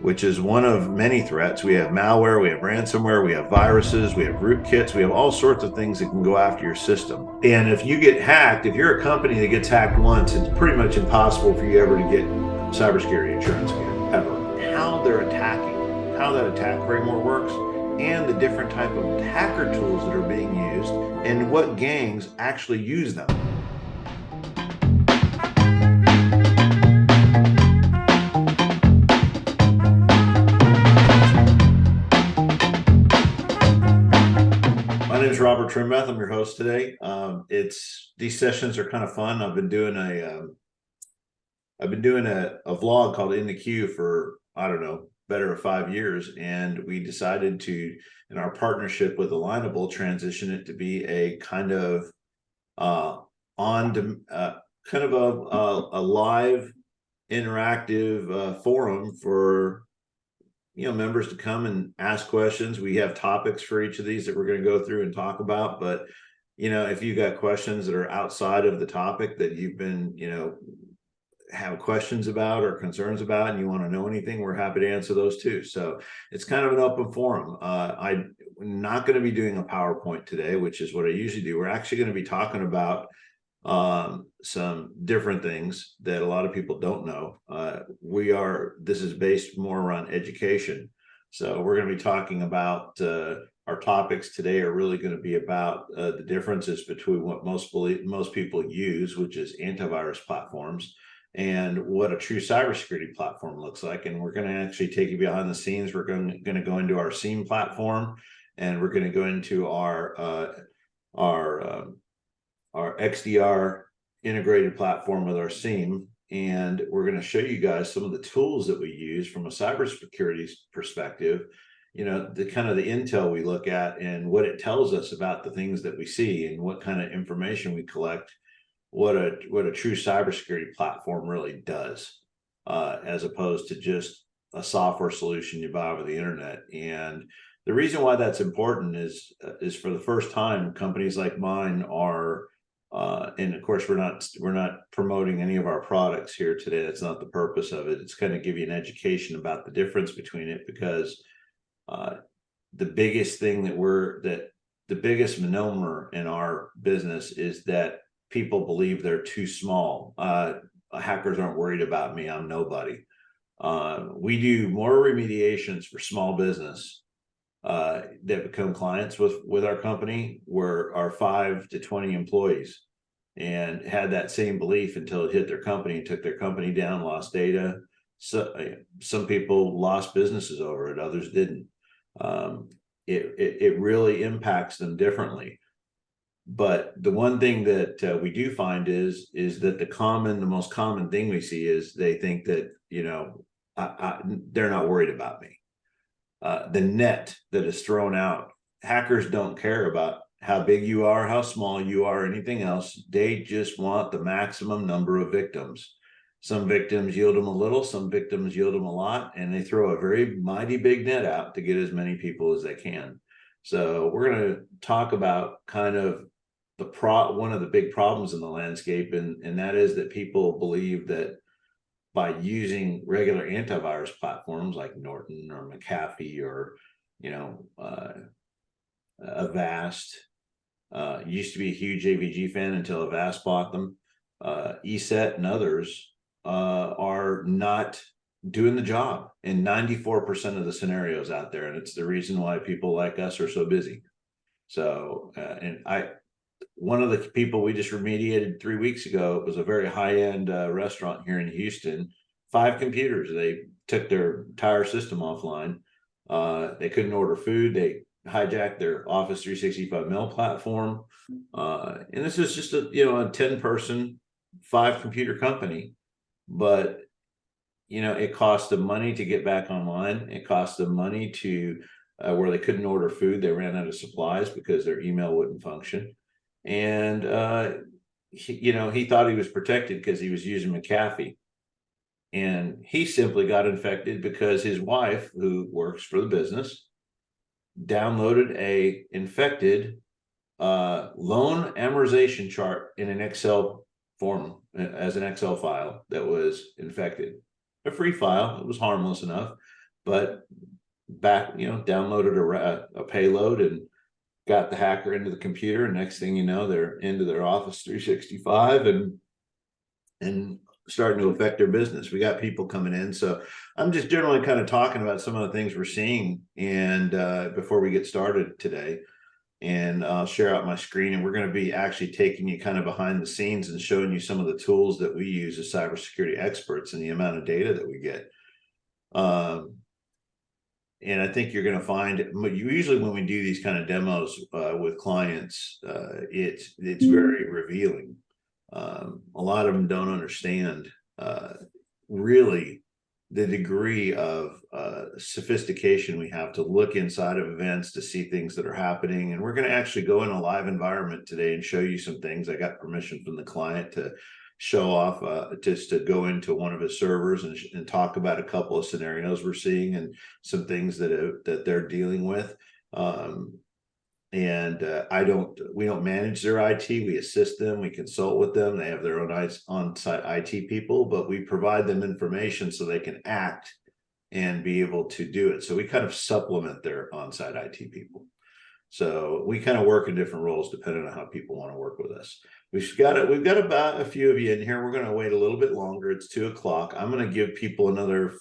which is one of many threats. We have malware, we have ransomware, we have viruses, we have rootkits, we have all sorts of things that can go after your system. And if you get hacked, if you're a company that gets hacked once, it's pretty much impossible for you ever to get cybersecurity insurance again, ever. How they're attacking, how that attack framework works, and the different type of hacker tools that are being used, and what gangs actually use them. My name is Robert Trimbath. I'm your host today. These sessions are kind of fun. I've been doing a vlog called In the Queue for, I don't know, better of 5 years, and we decided to, in our partnership with Alignable, transition it to be a kind of a live interactive forum for members to come and ask questions. We have topics for each of these that we're going to go through and talk about, but if you got questions that are outside of the topic that you've been have questions about or concerns about, and you want to know anything, we're happy to answer those too. So it's kind of an open forum. I'm not going to be doing a PowerPoint today, which is what I usually do. We're actually going to be talking about some different things that a lot of people don't know. This is based more around education. So we're going to be talking about our topics today are really going to be about the differences between what most people use, which is antivirus platforms, and what a true cybersecurity platform looks like. And we're going to actually take you behind the scenes. We're going to go into our SIEM platform, and we're going to go into our XDR integrated platform with our SIEM. And we're going to show you guys some of the tools that we use from a cybersecurity perspective, the kind of the intel we look at and what it tells us about the things that we see and what kind of information we collect, what a true cybersecurity platform really does, as opposed to just a software solution you buy over the internet. And the reason why that's important is for the first time, companies like mine are, and of course we're not promoting any of our products here today. That's not the purpose of it. It's kind of give you an education about the difference between it, because the biggest thing the biggest misnomer in our business is that people believe they're too small. Hackers aren't worried about me. I'm nobody. We do more remediations for small business that become clients with our company, were our 5 to 20 employees, and had that same belief until it hit their company and took their company down, lost data. So some people lost businesses over it, others didn't. It really impacts them differently. But the one thing that we do find is that the most common thing we see is they think that they're not worried about me. The net that is thrown out, hackers don't care about how big you are, how small you are, anything else. They just want the maximum number of victims. Some victims yield them a little, some victims yield them a lot, and they throw a very mighty big net out to get as many people as they can. So we're going to talk about kind of one of the big problems in the landscape, and that is that people believe that by using regular antivirus platforms like Norton or McAfee or Avast, used to be a huge AVG fan until Avast bought them. ESET and others are not doing the job in 94% of the scenarios out there, and it's the reason why people like us are so busy. So, one of the people we just remediated 3 weeks ago, it was a very high-end restaurant here in Houston. 5 computers. They took their entire system offline. They couldn't order food. They hijacked their Office 365 mail platform. And this is just a 10-person, 5-computer company. But it cost them money to get back online. It cost them money to where they couldn't order food. They ran out of supplies because their email wouldn't function. And he thought he was protected because he was using McAfee, and he simply got infected because his wife, who works for the business, downloaded a infected loan amortization chart in an Excel form, as an Excel file that was infected. A free file. It was harmless enough, but downloaded a payload and got the hacker into the computer. And next thing you know, they're into their Office 365 and starting to affect their business. We got people coming in. So I'm just generally kind of talking about some of the things we're seeing. And before we get started today, and I'll share out my screen, and we're going to be actually taking you kind of behind the scenes and showing you some of the tools that we use as cybersecurity experts and the amount of data that we get. And I think you're going to find usually when we do these kind of demos with clients, it's very revealing. A lot of them don't understand really the degree of sophistication we have to look inside of events to see things that are happening. And we're going to actually go in a live environment today and show you some things. I got permission from the client to show off, just to go into one of his servers and talk about a couple of scenarios we're seeing and some things that they're dealing with. And we don't manage their IT. We assist them. We consult with them. They have their own on-site IT people, but we provide them information so they can act and be able to do it. So we kind of supplement their on-site IT people. So we kind of work in different roles depending on how people want to work with us. We've got about a few of you in here. We're going to wait a little bit longer. It's 2:00. I'm going to give people another,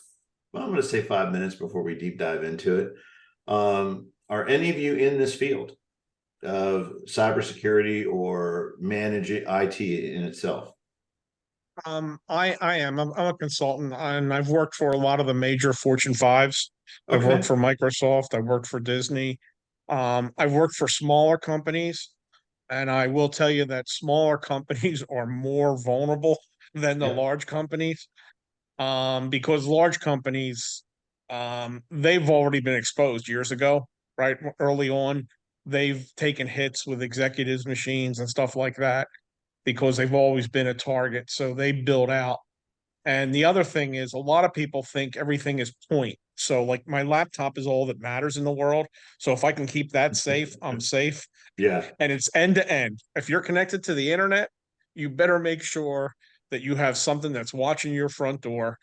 I'm going to say 5 minutes before we deep dive into it. Are any of you in this field of cybersecurity or managing IT in itself? I am. I'm a consultant, and I've worked for a lot of the major Fortune 5s. I've Okay. worked for Microsoft. I've worked for Disney. I've worked for smaller companies, and I will tell you that smaller companies are more vulnerable than the Yep. large companies. Because large companies, they've already been exposed years ago, right? Early on, they've taken hits with executives' machines and stuff like that because they've always been a target. So they build out. And the other thing is, a lot of people think everything is point. So, like, my laptop is all that matters in the world. So, if I can keep that safe, I'm safe. Yeah. And it's end to end. If you're connected to the internet, you better make sure that you have something that's watching your front door,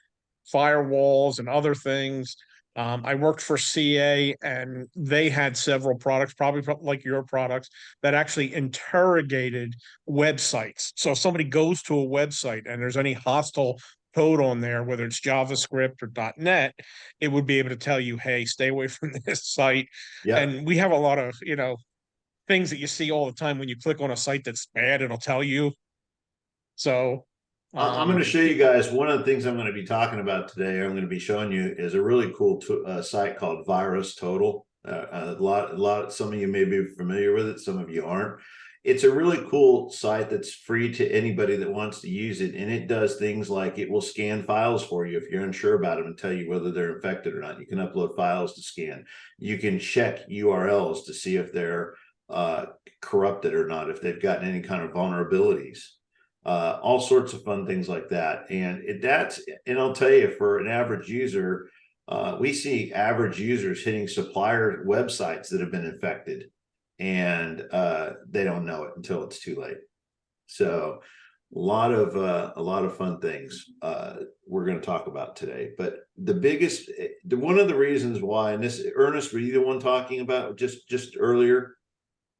firewalls, and other things. I worked for CA, and they had several products, probably like your products, that actually interrogated websites. So if somebody goes to a website and there's any hostile code on there, whether it's JavaScript or .NET, it would be able to tell you, hey, stay away from this site. Yeah. And we have a lot of, things that you see all the time when you click on a site that's bad, it'll tell you. So I'm going to show you guys one of the things I'm going to be talking about today. I'm going to be showing you is a really cool site called Virus Total. Some of you may be familiar with it, some of you aren't. It's a really cool site that's free to anybody that wants to use it, and it does things like it will scan files for you if you're unsure about them and tell you whether they're infected or not. You can upload files to scan. You can check URLs to see if they're corrupted or not, if they've gotten any kind of vulnerabilities. All sorts of fun things like that. And I'll tell you, for an average user, we see average users hitting supplier websites that have been infected, and they don't know it until it's too late. So a lot of fun things we're going to talk about today. But one of the reasons why, and this, Ernest, were you the one talking about just earlier?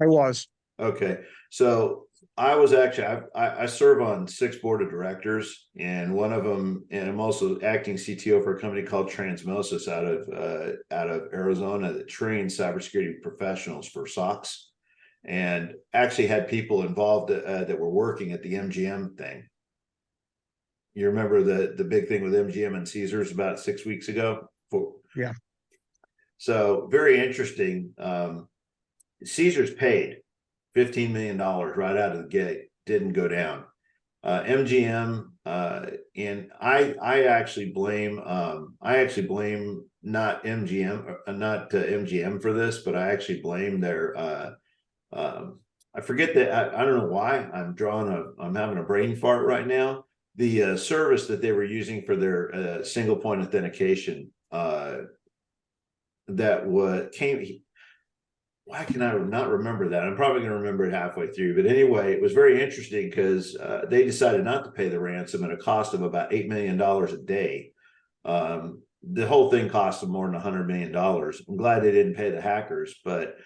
I was. Okay. So I was actually, I serve on 6 board of directors, and one of them, and I'm also acting CTO for a company called Transmosis out of Arizona that trains cybersecurity professionals for SOCs, and actually had people involved that were working at the MGM thing. You remember the big thing with MGM and Caesars about 6 weeks ago? Yeah. So very interesting. Caesars paid $15 million right out of the gate, didn't go down. MGM, and I actually blame not MGM for this, but I actually blame their I forget that, I don't know why I'm having a brain fart right now. The service that they were using for their single point authentication why can I not remember that? I'm probably going to remember it halfway through. But anyway, it was very interesting because they decided not to pay the ransom at a cost of about $8 million a day. the whole thing cost them more than $100 million. I'm glad they didn't pay the hackers, but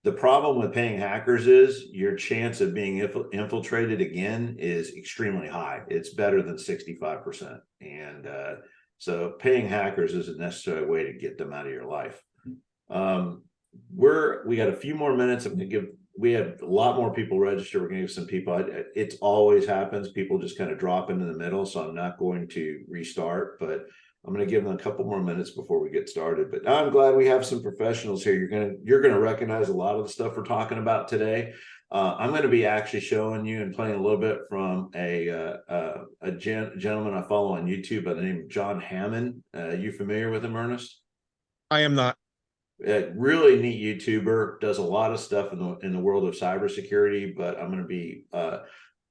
the problem with paying hackers is your chance of being infiltrated again is extremely high. It's better than 65%. And so paying hackers is a necessary way to get them out of your life. We got a few more minutes. We have a lot more people register. We're going to give some people, it always happens. People just kind of drop into the middle. So I'm not going to restart, but I'm going to give them a couple more minutes before we get started. But I'm glad we have some professionals here. You're going to recognize a lot of the stuff we're talking about today. I'm going to be actually showing you and playing a little bit from a gentleman I follow on YouTube by the name of John Hammond. You familiar with him, Ernest? I am not. Really neat YouTuber, does a lot of stuff in the world of cybersecurity. But I'm going to be a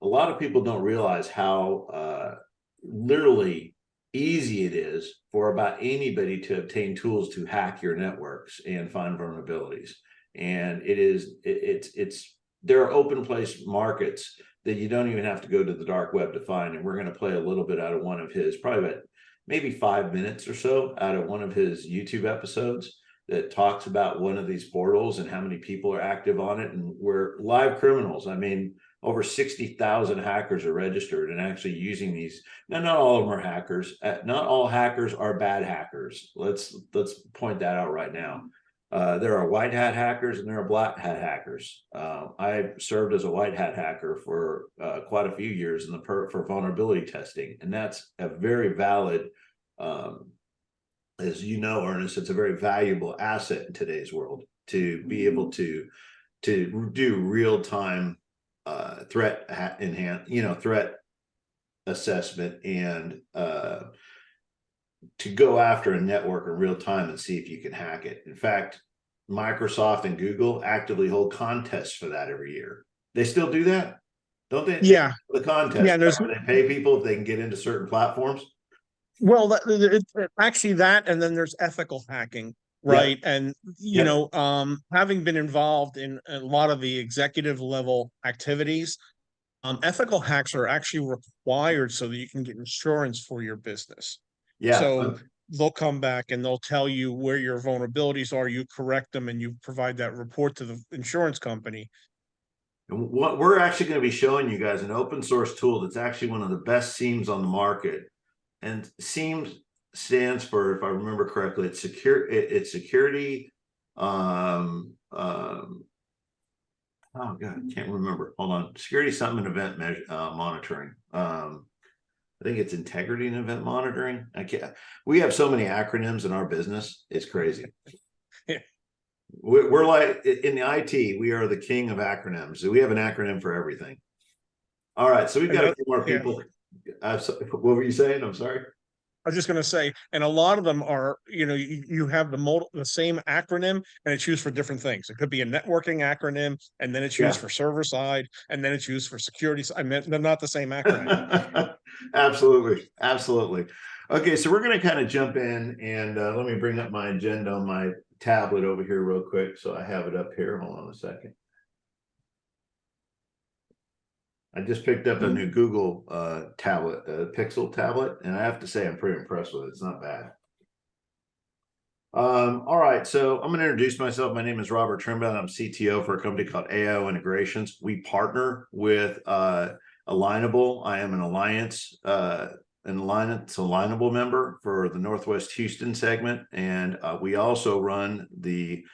lot of people don't realize how literally easy it is for about anybody to obtain tools to hack your networks and find vulnerabilities. And there are open place markets that you don't even have to go to the dark web to find. And we're going to play a little bit out of one of his, probably about maybe 5 minutes or so out of one of his YouTube episodes that talks about one of these portals and how many people are active on it. And we're live criminals. I mean, over 60,000 hackers are registered and actually using these. Now, not all of them are hackers. Not all hackers are bad hackers. Let's point that out right now. There are white hat hackers and there are black hat hackers. I served as a white hat hacker for quite a few years for vulnerability testing, and that's a very valid, as you know, Ernest, it's a very valuable asset in today's world to be able to do real time threat assessment and to go after a network in real time and see if you can hack it. In fact, Microsoft and Google actively hold contests for that every year. They still do that, don't they? Yeah. The contest. Yeah, they pay people if they can get into certain platforms. Well, actually that, and then there's ethical hacking, right? Yeah. And you know, having been involved in a lot of the executive level activities, ethical hacks are actually required so that you can get insurance for your business. Yeah. So they'll come back and they'll tell you where your vulnerabilities are, you correct them, and you provide that report to the insurance company. And what we're actually going to be showing you guys an open source tool that's actually one of the best SIEMs on the market. And SIEM stands for, if I remember correctly, it's security. Oh God, I can't remember. Hold on. Security something and event monitoring. I think it's integrity and event monitoring. We have so many acronyms in our business. It's crazy. We're like in the IT, we are the king of acronyms. We have an acronym for everything. All right. So we've got a few more people. What were you saying? I'm sorry. I was just going to say, and a lot of them are, you know, you have the same acronym and it's used for different things. It could be a networking acronym, and then it's used for server side, and then it's used for security. I mean, they're not the same acronym. Absolutely. Absolutely. Okay. So we're going to kind of jump in and let me bring up my agenda on my tablet over here real quick. So I have it up here. Hold on a second. I just picked up a new Google tablet, Pixel tablet, and I have to say I'm pretty impressed with it. It's not bad. All right, so I'm going to introduce myself. My name is Robert Trimble. I'm CTO for a company called AIO Integrations. We partner with Alignable. I am an Alignable member for the Northwest Houston segment, and we also run the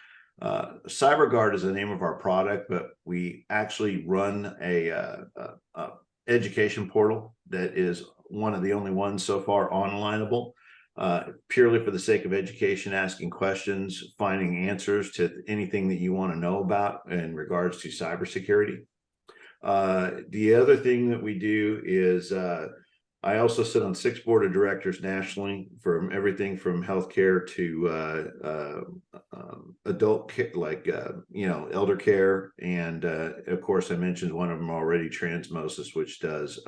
CyberGuard is the name of our product, but we actually run a education portal that is one of the only ones so far on Alignable, purely for the sake of education, asking questions, finding answers to anything that you want to know about in regards to cybersecurity. The other thing that we do is I also sit on 6 board of directors nationally, from everything from healthcare to adult care, like elder care, and of course I mentioned one of them already, Transmosis, which does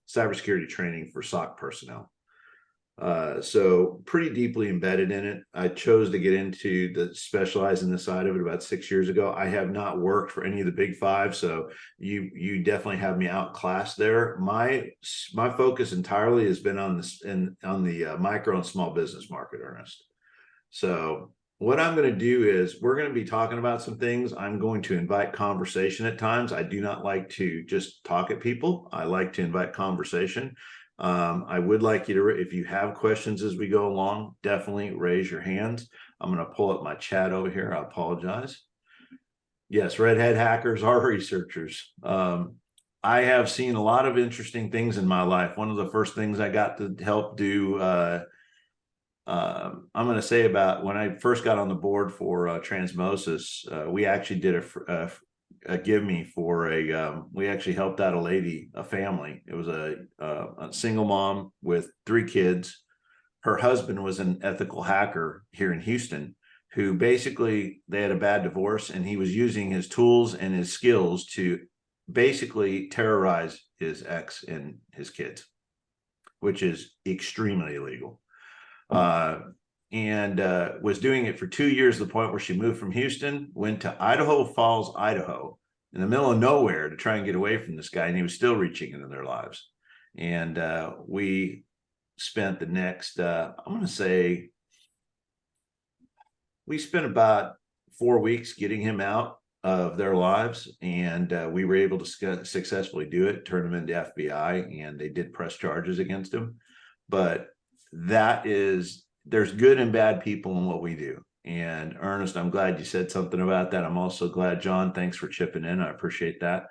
cybersecurity training for SOC personnel. So pretty deeply embedded in it. I chose to get into specialize in this side of it about 6 years ago. I have not worked for any of the big five, so you definitely have me outclassed there. My focus entirely has been on this on the micro and small business market, Ernest. So what I'm going to do is we're going to be talking about some things. I'm going to invite conversation at times. I do not like to just talk at people. I like to invite conversation. I would like you to, if you have questions as we go along, definitely raise your hands. I'm going to pull up my chat over here. I apologize. Yes, redhead hackers are researchers. I have seen a lot of interesting things in my life. One of the first things I got to help do, I'm going to say about when I first got on the board for Transmosis, we actually did a give me for we actually helped out a family. It was a single mom with 3 kids. Her husband was an ethical hacker here in Houston who basically they had a bad divorce, and he was using his tools and his skills to basically terrorize his ex and his kids, which is extremely illegal. And was doing it for 2 years, to the point where she moved from Houston, went to Idaho Falls, Idaho, in the middle of nowhere, to try and get away from this guy, and he was still reaching into their lives. And we spent the next, I'm going to say, we spent about 4 weeks getting him out of their lives, and we were able to successfully do it, turn him into FBI, and they did press charges against him. But there's good and bad people in what we do. And Ernest, I'm glad you said something about that. I'm also glad, John, thanks for chipping in. I appreciate that.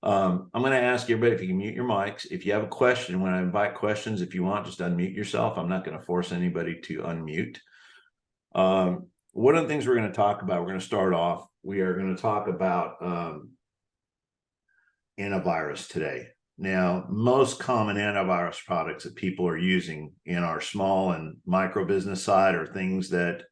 I'm going to ask everybody if you can mute your mics. If you have a question, when I invite questions, if you want, just unmute yourself. I'm not going to force anybody to unmute. One of the things we're going to talk about, we're going to start off, we are going to talk about antivirus today. Now, most common antivirus products that people are using in our small and micro business side are things that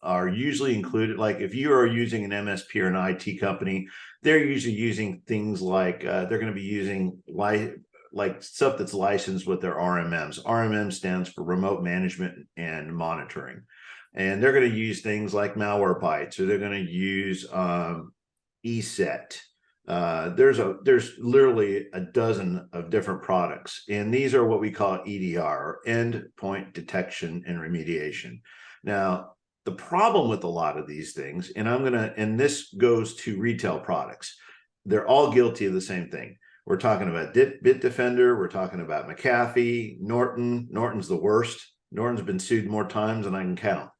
are usually included. Like if you are using an MSP or an IT company, they're usually using things like they're going to be using like stuff that's licensed with their RMMs. RMM stands for remote management and monitoring. And they're going to use things like Malwarebytes, or they're going to use ESET. There's literally a dozen of different products, and these are what we call EDR, endpoint detection and remediation. Now, the problem with a lot of these things, and this goes to retail products, they're all guilty of the same thing. We're talking about Bitdefender, we're talking about McAfee, Norton. Norton's the worst. Norton's been sued more times than I can count.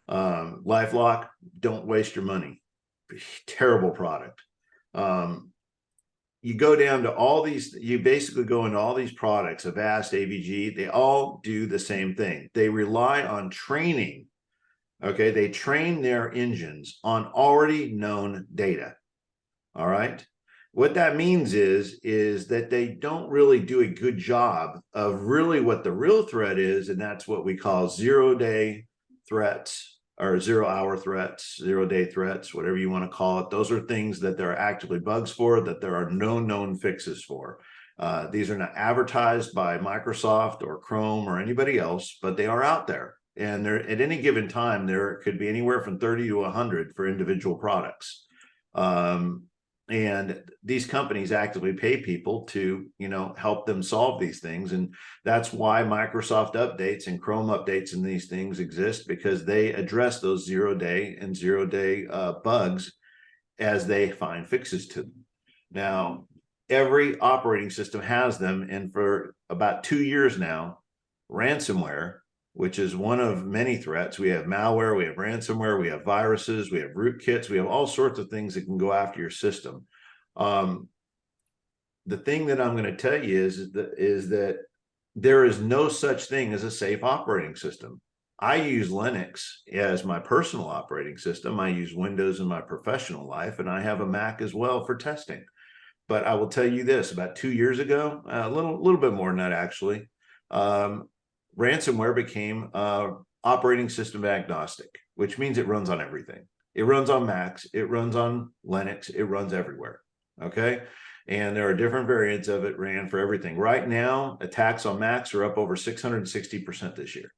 LifeLock, don't waste your money. Terrible product. You go down to all these, you basically go into all these products, Avast, AVG, they all do the same thing. They rely on training. Okay, they train their engines on already known data. All right. What that means is that they don't really do a good job of really what the real threat is, and that's what we call 0-day threats, or 0-hour threats, 0-day threats, whatever you want to call it. Those are things that there are actively bugs for, that there are no known fixes for. These are not advertised by Microsoft or Chrome or anybody else, but they are out there. And there, at any given time, there could be anywhere from 30 to 100 for individual products. And these companies actively pay people to, help them solve these things. And that's why Microsoft updates and Chrome updates and these things exist, because they address those 0-day bugs as they find fixes to them. Now, every operating system has them. And for about 2 years now, ransomware, which is one of many threats. We have malware, we have ransomware, we have viruses, we have rootkits, we have all sorts of things that can go after your system. The thing that I'm going to tell you is that there is no such thing as a safe operating system. I use Linux as my personal operating system. I use Windows in my professional life, and I have a Mac as well for testing. But I will tell you this, about 2 years ago, a little bit more than that, actually, ransomware became operating system agnostic, which means it runs on everything. It runs on Macs, it runs on Linux, it runs everywhere. Okay. And there are different variants of it ran for everything. Right now, attacks on Macs are up over 660% this year.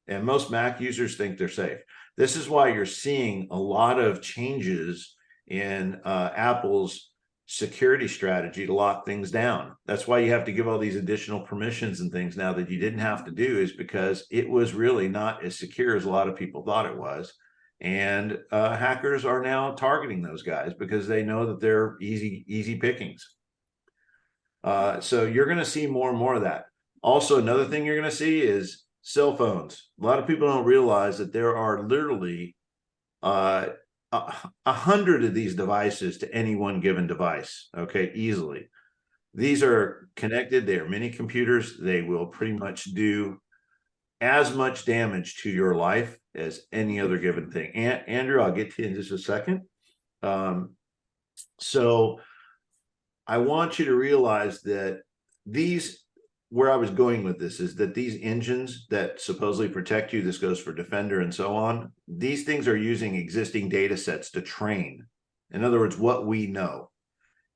And most Mac users think they're safe. This is why you're seeing a lot of changes in Apple's security strategy to lock things down. That's why you have to give all these additional permissions and things now that you didn't have to do, is because it was really not as secure as a lot of people thought it was. And hackers are now targeting those guys because they know that they're easy pickings. So you're going to see more and more of that. Also, another thing you're going to see is cell phones. A lot of people don't realize that there are literally 100 of these devices to any one given device. Okay, easily. These are connected. They are mini computers. They will pretty much do as much damage to your life as any other given thing. And Andrew, I'll get to you in just a second. So I want you to realize that where I was going with this is that these engines that supposedly protect you, this goes for Defender and so on, these things are using existing data sets to train. In other words, what we know.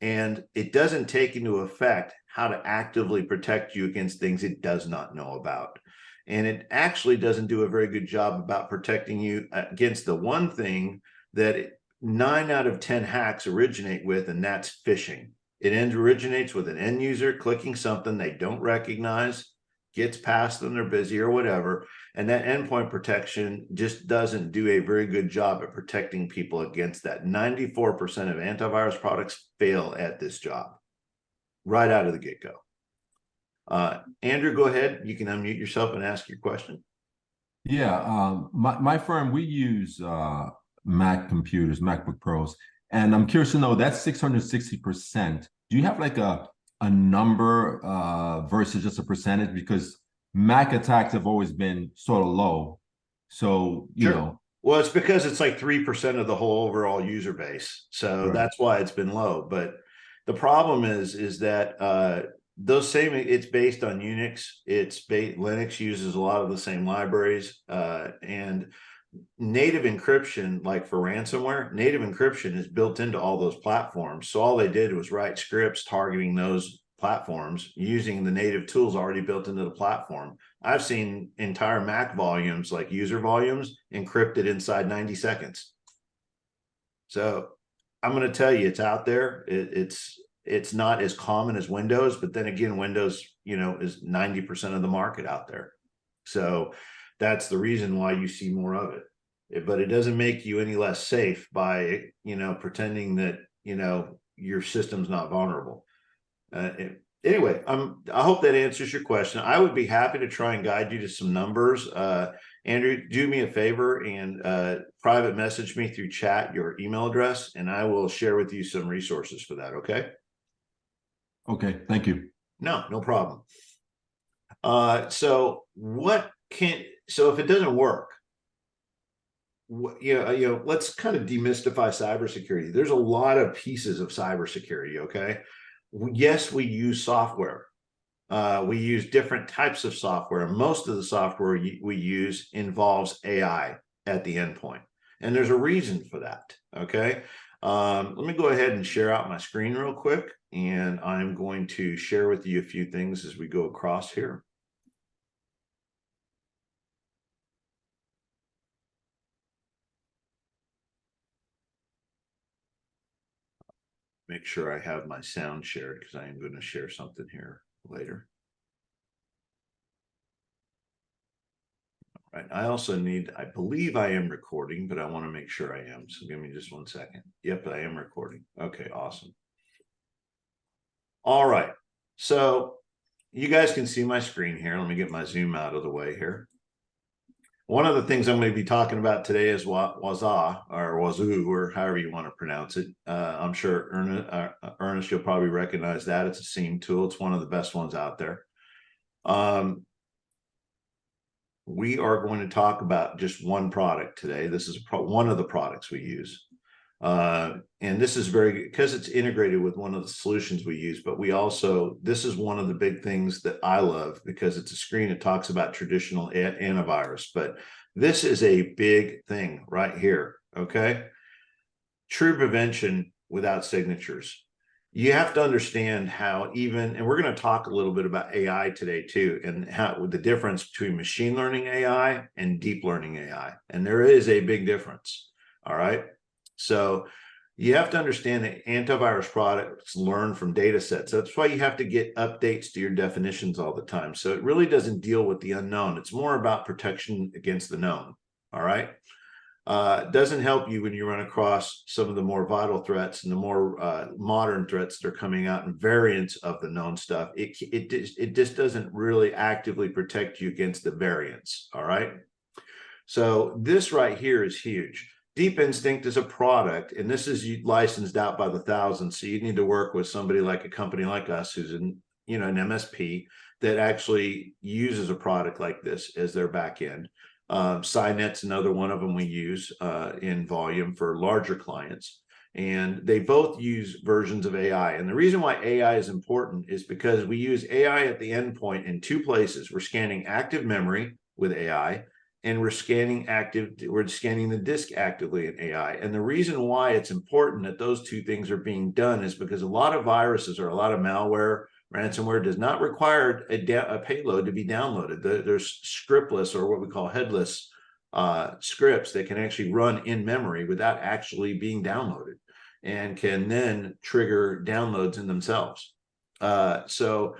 And it doesn't take into effect how to actively protect you against things it does not know about. And it actually doesn't do a very good job about protecting you against the one thing that 9 out of 10 hacks originate with, and that's phishing. It originates with an end user clicking something they don't recognize, gets past them, they're busy or whatever. And that endpoint protection just doesn't do a very good job at protecting people against that. 94% of antivirus products fail at this job right out of the get-go. Andrew, go ahead. You can unmute yourself and ask your question. Yeah, my firm, we use Mac computers, MacBook Pros, and I'm curious to know, that's 660%. Do you have like a number versus just a percentage? Because Mac attacks have always been sort of low. So, you know. Well, it's because it's like 3% of the whole overall user base. So Right. That's why it's been low. But the problem is that it's based on Unix. Linux uses a lot of the same libraries, and native encryption, like for ransomware, native encryption is built into all those platforms. So all they did was write scripts targeting those platforms using the native tools already built into the platform. I've seen entire Mac volumes, like user volumes, encrypted inside 90 seconds. So I'm going to tell you, it's out there. It's not as common as Windows, but then again, Windows, is 90% of the market out there. So that's the reason why you see more of it. But it doesn't make you any less safe by, pretending that, your system's not vulnerable. Anyway, I hope that answers your question. I would be happy to try and guide you to some numbers. Andrew, do me a favor and private message me through chat your email address, and I will share with you some resources for that. Okay. Okay. Thank you. No problem. So if it doesn't work, let's kind of demystify cybersecurity. There's a lot of pieces of cybersecurity. Okay. Yes, we use software. We use different types of software. Most of the software we use involves AI at the endpoint. And there's a reason for that. Okay. Let me go ahead and share out my screen real quick. And I'm going to share with you a few things as we go across here. Make sure I have my sound shared, because I am going to share something here later. All right. I also I believe I am recording, but I want to make sure I am. So give me just 1 second. Yep, I am recording. Okay, awesome. All right. So you guys can see my screen here. Let me get my zoom out of the way here. One of the things I'm going to be talking about today is Waza, or Wazoo, or however you want to pronounce it. I'm sure Ernest, you'll probably recognize that. It's a SIEM tool. It's one of the best ones out there. We are going to talk about just one product today. This is one of the products we use. And this is very good because it's integrated with one of the solutions we use, but this is one of the big things that I love, because it's a screen that talks about traditional antivirus, but this is a big thing right here. Okay. True prevention without signatures. you have to understand how and we're going to talk a little bit about AI today too, and how the difference between machine learning AI and deep learning AI. And there is a big difference. All right. So you have to understand that antivirus products learn from data sets. That's why you have to get updates to your definitions all the time. So it really doesn't deal with the unknown. It's more about protection against the known. All right. Doesn't help you when you run across some of the more vital threats and the more modern threats that are coming out and variants of the known stuff. It just doesn't really actively protect you against the variants. All right. So this right here is huge. Deep Instinct is a product, and this is licensed out by the thousands. So you need to work with somebody like a company like us, who's an MSP that actually uses a product like this as their back end. Cynet's another one of them we use in volume for larger clients. And they both use versions of AI. And the reason why AI is important is because we use AI at the endpoint in two places. We're scanning active memory with AI, and we're scanning the disk actively in AI. And the reason why it's important that those two things are being done is because a lot of viruses or a lot of malware, ransomware does not require a payload to be downloaded. There's scriptless, or what we call headless scripts that can actually run in memory without actually being downloaded, and can then trigger downloads in themselves. So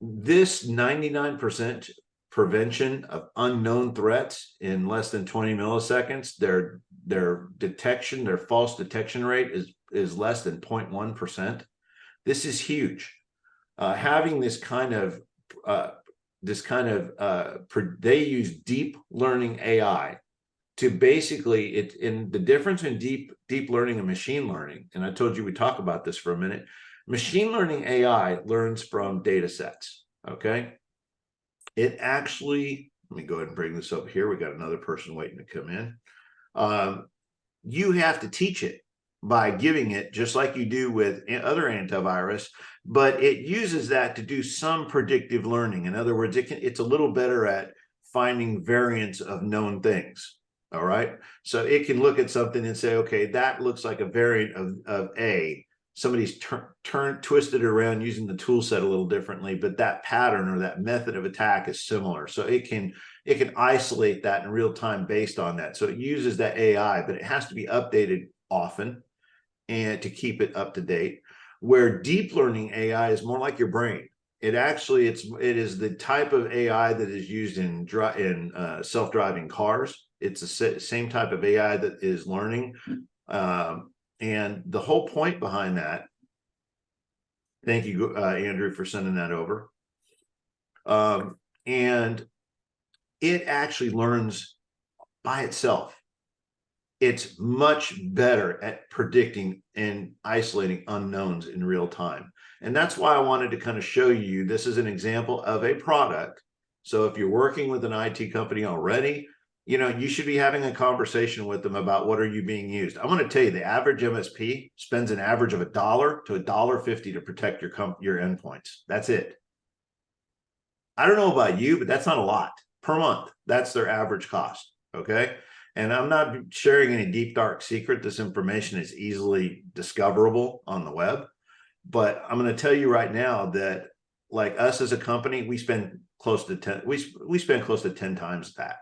this 99% prevention of unknown threats in less than 20 milliseconds, their detection, their false detection rate is less than 0.1%. This is huge. Having they use deep learning AI to basically in the difference in deep learning and machine learning. And I told you we talk about this for a minute. Machine learning AI learns from data sets. Okay. It actually, let me go ahead and bring this up here. We got another person waiting to come in. You have to teach it by giving it, just like you do with other antivirus, but it uses that to do some predictive learning. In other words, it's a little better at finding variants of known things. All right. So it can look at something and say, okay, that looks like a variant of A. Somebody's twisted it around using the tool set a little differently, but that pattern or that method of attack is similar. So it can isolate that in real time based on that. So it uses that AI, but it has to be updated often and to keep it up to date. Where deep learning AI is more like your brain. It is the type of AI that is used in self-driving cars. It's the same type of AI that is learning. And the whole point behind that, thank you, Andrew, for sending that over. And it actually learns by itself. It's much better at predicting and isolating unknowns in real time. And that's why I wanted to kind of show you, this is an example of a product. So if you're working with an IT company already, you should be having a conversation with them about what are you being used. I want to tell you, the average MSP spends an average of $1 to $1.50 to protect your endpoints. That's it. I don't know about you, but that's not a lot per month. That's their average cost. Okay. And I'm not sharing any deep, dark secret. This information is easily discoverable on the web. But I'm going to tell you right now that, like us as a company, we spend close to 10 times that.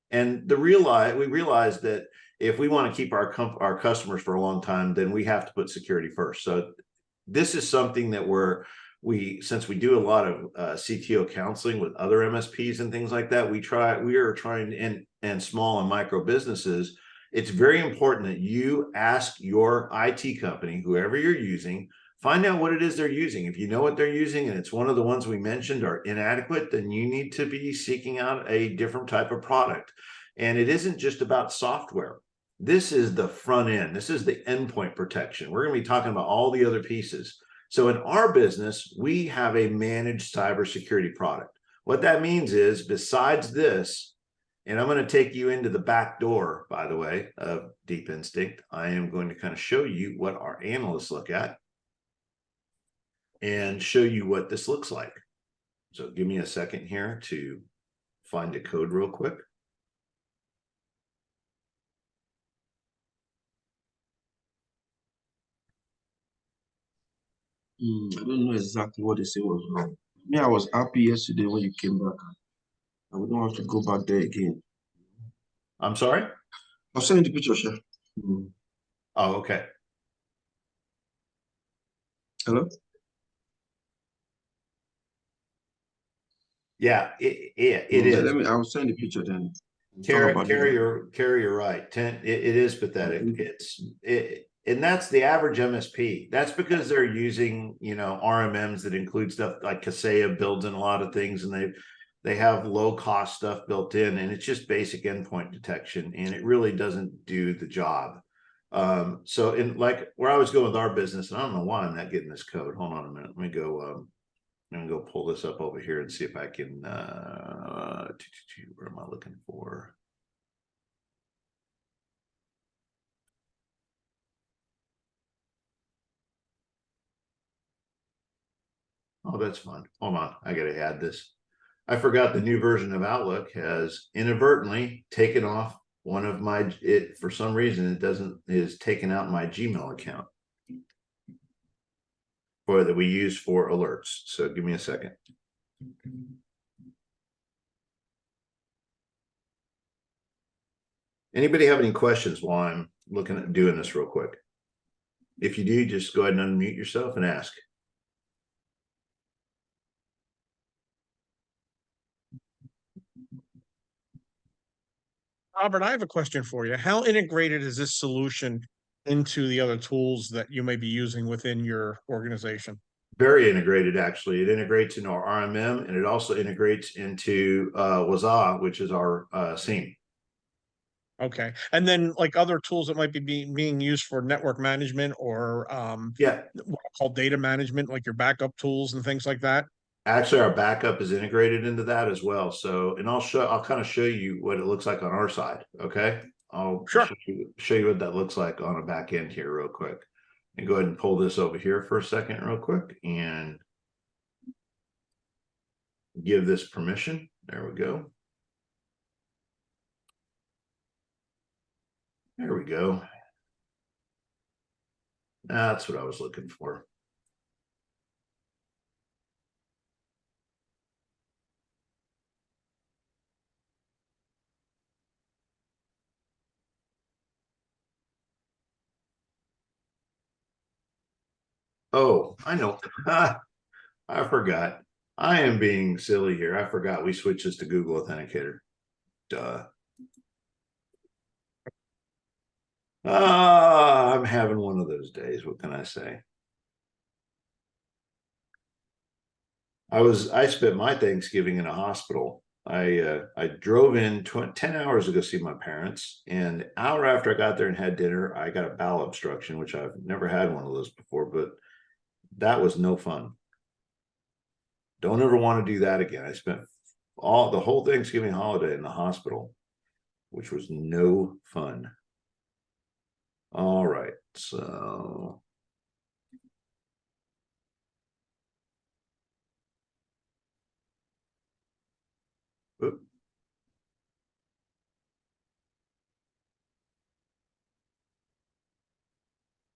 And we realize that if we want to keep our customers for a long time, then we have to put security first. So this is something that since we do a lot of CTO counseling with other MSPs and things like that, we are trying and small and micro businesses. It's very important that you ask your IT company, whoever you're using, find out what it is they're using. If you know what they're using and it's one of the ones we mentioned are inadequate, then you need to be seeking out a different type of product. And it isn't just about software. This is the front end. This is the endpoint protection. We're going to be talking about all the other pieces. So in our business, we have a managed cybersecurity product. What that means is, besides this, and I'm going to take you into the back door, by the way, of Deep Instinct, I am going to kind of show you what our analysts look at and show you what this looks like. So give me a second here to find a code real quick. I don't know exactly what they say was wrong. Me, I was happy yesterday when you came back. I wouldn't want to go back there again. I'm sorry? I'll send you the picture, sure. Oh, okay. Hello? Yeah, it is. I'll send the picture then. Carrie, you're right. It is pathetic. And that's the average MSP. That's because they're using, RMMs that include stuff like Kaseya builds in a lot of things, and they have low cost stuff built in, and it's just basic endpoint detection, and it really doesn't do the job. So in like where I was going with our business, and I don't know why I'm not getting this code. Hold on a minute. Let me go. I'm gonna go pull this up over here and see if I can where am I looking for? Oh, that's fun. Hold on, I gotta add this. I forgot the new version of Outlook has inadvertently taken off one of my for some reason is taken out my Gmail account that we use for alerts. So give me a second. Anybody have any questions while I'm looking at doing this real quick? If you do, just go ahead and unmute yourself and ask. Robert, I have a question for you. How integrated is this solution into the other tools that you may be using within your organization? Very integrated, actually. It integrates into our RMM, and it also integrates into Waza, which is our SIEM. Okay. And then like other tools that might be being used for network management or Yeah, what I call data management, like your backup tools and things like that. actually our backup is integrated into that as well. So, and I'll kind of show you what it looks like on our side. Okay. I'll Sure. show you what that looks like on a back end here real quick. And go ahead and pull this over here for a second real quick and give this permission. There we go. There we go. That's what I was looking for. Oh, I know. I forgot. I am being silly here. I forgot we switched this to Google Authenticator. Duh. I'm having one of those days. What can I say? I spent my Thanksgiving in a hospital. I drove in 10 hours to go see my parents, and an hour after I got there and had dinner, I got a bowel obstruction, which I've never had one of those before, but that was no fun. Don't ever want to do that again. I spent the whole Thanksgiving holiday in the hospital, which was no fun. All right, so oop.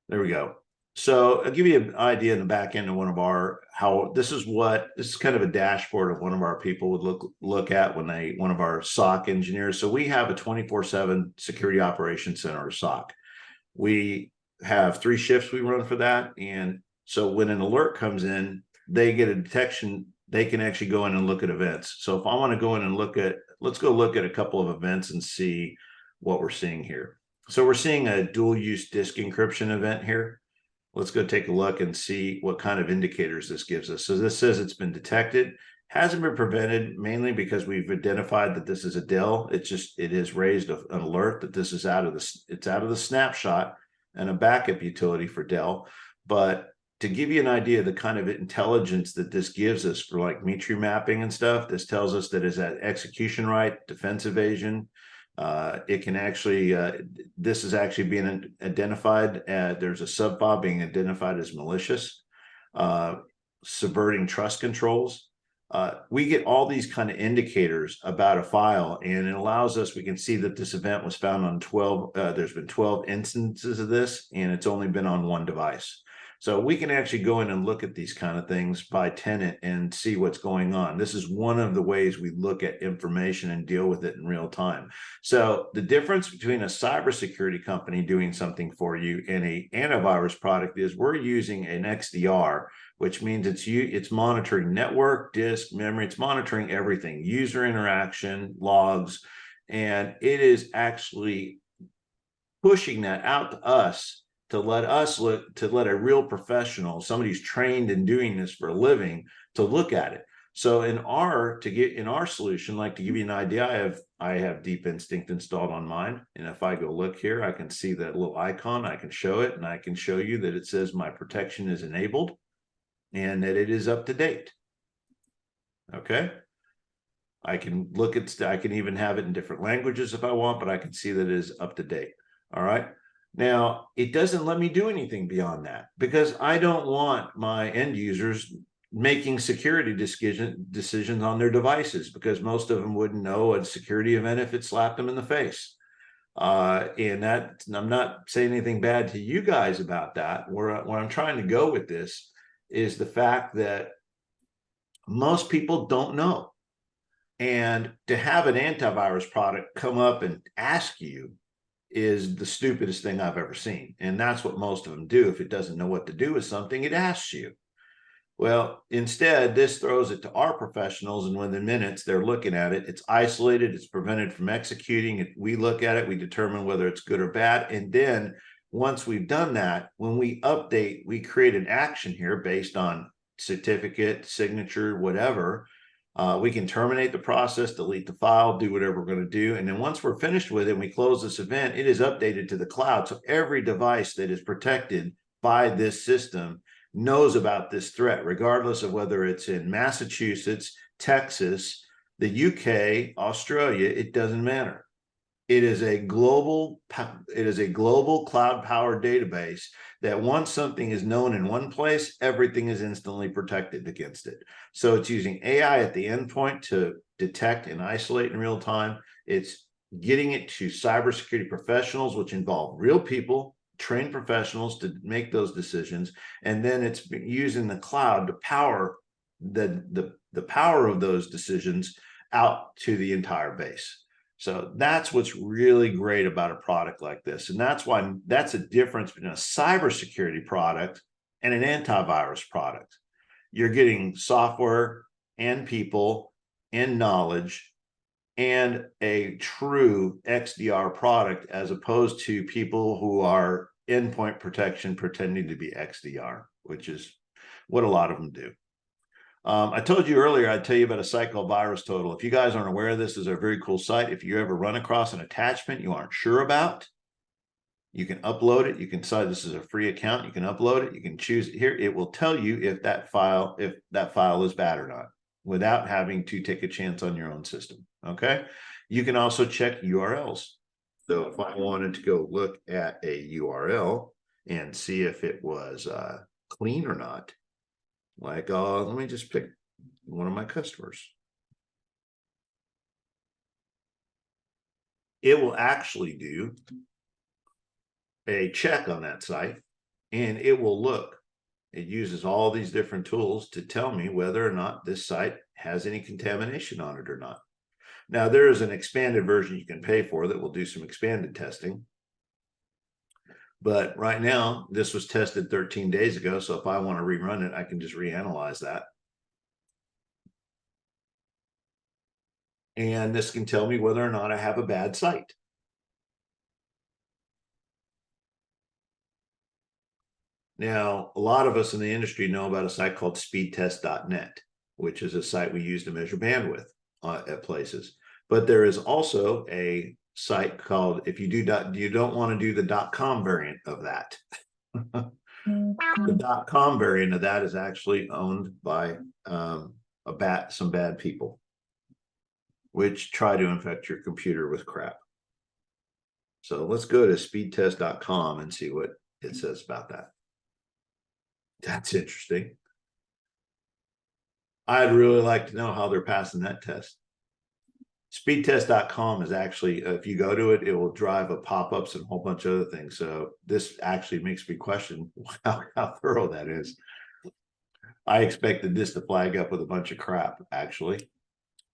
There we go. So I'll give you an idea in the back end of one of our this is kind of a dashboard of one of our people would look at when one of our SOC engineers. So we have a 24/7 security operations center, or SOC. We have 3 shifts we run for that, and so when an alert comes in, they get a detection. They can actually go in and look at events. So if I want to go in and let's go look at a couple of events and see what we're seeing here. So we're seeing a dual use disk encryption event here. Let's go take a look and see what kind of indicators this gives us. So this says it's been detected, hasn't been prevented, mainly because we've identified that this is a Dell. It has raised an alert that this is out of the snapshot and a backup utility for Dell. But to give you an idea of the kind of intelligence that this gives us for like Mitri mapping and stuff, this tells us that is at execution right, defense evasion. It can actually, this is actually being identified. There's a sub-file being identified as malicious, subverting trust controls. We get all these kind of indicators about a file, and it allows us, we can see that this event was found on 12, there's been 12 instances of this, and it's only been on 1 device. So we can actually go in and look at these kind of things by tenant and see what's going on. This is one of the ways we look at information and deal with it in real time. So the difference between a cybersecurity company doing something for you and a antivirus product is we're using an XDR, which means it's monitoring network, disk, memory, it's monitoring everything, user interaction, logs, and it is actually pushing that out to us to let a real professional, somebody who's trained in doing this for a living, to look at it. So in our solution, like to give you an idea, I have Deep Instinct installed on mine. And if I go look here, I can see that little icon, I can show it, and I can show you that it says my protection is enabled and that it is up to date. Okay. I can I can even have it in different languages if I want, but I can see that it is up to date. All right. Now, it doesn't let me do anything beyond that because I don't want my end users making security decisions on their devices, because most of them wouldn't know a security event if it slapped them in the face. And that, I'm not saying anything bad to you guys about that. Where I'm trying to go with this is the fact that most people don't know. And to have an antivirus product come up and ask you is the stupidest thing I've ever seen. And that's what most of them do. If it doesn't know what to do with something, it asks you. Well, instead, this throws it to our professionals, and within minutes, they're looking at it. It's isolated. It's prevented from executing it. We look at it. We determine whether it's good or bad. And then once we've done that, when we update, we create an action here based on certificate, signature, whatever. We can terminate the process, delete the file, do whatever we're going to do. And then once we're finished with it and we close this event, it is updated to the cloud. So every device that is protected by this system knows about this threat, regardless of whether it's in Massachusetts, Texas, the UK, Australia, it doesn't matter. It is a global cloud-powered database that once something is known in one place, everything is instantly protected against it. So it's using AI at the endpoint to detect and isolate in real time. It's getting it to cybersecurity professionals, which involve real people, trained professionals to make those decisions. And then it's using the cloud to power the power of those decisions out to the entire base. So that's what's really great about a product like this. And that's why that's a difference between a cybersecurity product and an antivirus product. You're getting software and people and knowledge and a true XDR product, as opposed to people who are endpoint protection pretending to be XDR, which is what a lot of them do. I told you earlier, I'd tell you about a site called VirusTotal. If you guys aren't aware of this, is a very cool site. If you ever run across an attachment you aren't sure about, you can upload it. You can decide this is a free account. You can upload it. You can choose it here. It will tell you if that file is bad or not, without having to take a chance on your own system. Okay. You can also check URLs. So if I wanted to go look at a URL and see if it was clean or not, like, let me just pick one of my customers. It will actually do a check on that site, and it will look. It uses all these different tools to tell me whether or not this site has any contamination on it or not. Now, there is an expanded version you can pay for that will do some expanded testing. But right now, this was tested 13 days ago. So if I want to rerun it, I can just reanalyze that. And this can tell me whether or not I have a bad site. Now, a lot of us in the industry know about a site called speedtest.net, which is a site we use to measure bandwidth at places. But there is also a site called, if you don't want to do the .com variant of that. The .com variant of that is actually owned by some bad people, which try to infect your computer with crap. So let's go to speedtest.com and see what it says about that. That's interesting. I'd really like to know how they're passing that test. Speedtest.com is actually, if you go to it, it will drive a pop-ups and a whole bunch of other things. So this actually makes me question how thorough that is. I expected this to flag up with a bunch of crap, actually.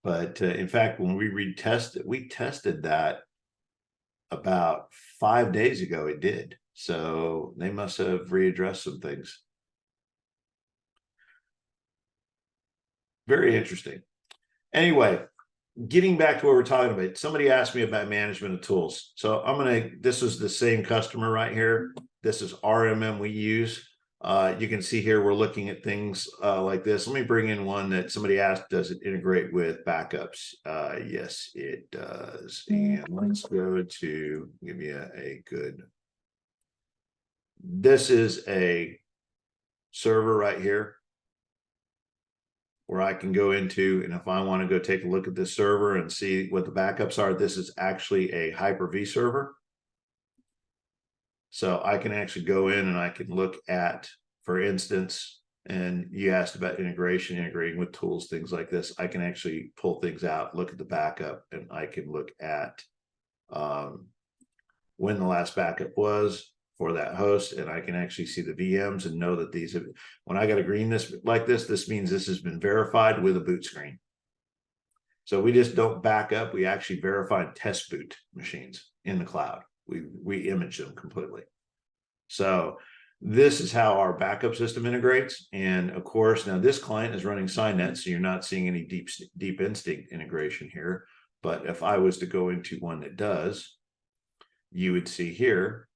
But in fact, when we tested that about 5 days ago, it did. So they must have readdressed some things. Very interesting. Anyway, getting back to what we're talking about, somebody asked me about management of tools. So this is the same customer right here. This is RMM we use. You can see here, we're looking at things like this. Let me bring in one that somebody asked, does it integrate with backups? Yes, it does. And let's go to, give me a good, this is a server right here where I can go into, and if I want to go take a look at this server and see what the backups are, this is actually a Hyper-V server. So I can actually go in and I can look at, for instance, and you asked about integrating with tools, things like this. I can actually pull things out, look at the backup, and I can look at when the last backup was for that host, and I can actually see the VMs and know that these have, when I got a green like this means this has been verified with a boot screen. So we just don't back up, we actually verify and test boot machines in the cloud. We image them completely. So this is how our backup system integrates. And of course, now this client is running Cynet, so you're not seeing any deep instinct integration here. But if I was to go into one that does, you would see here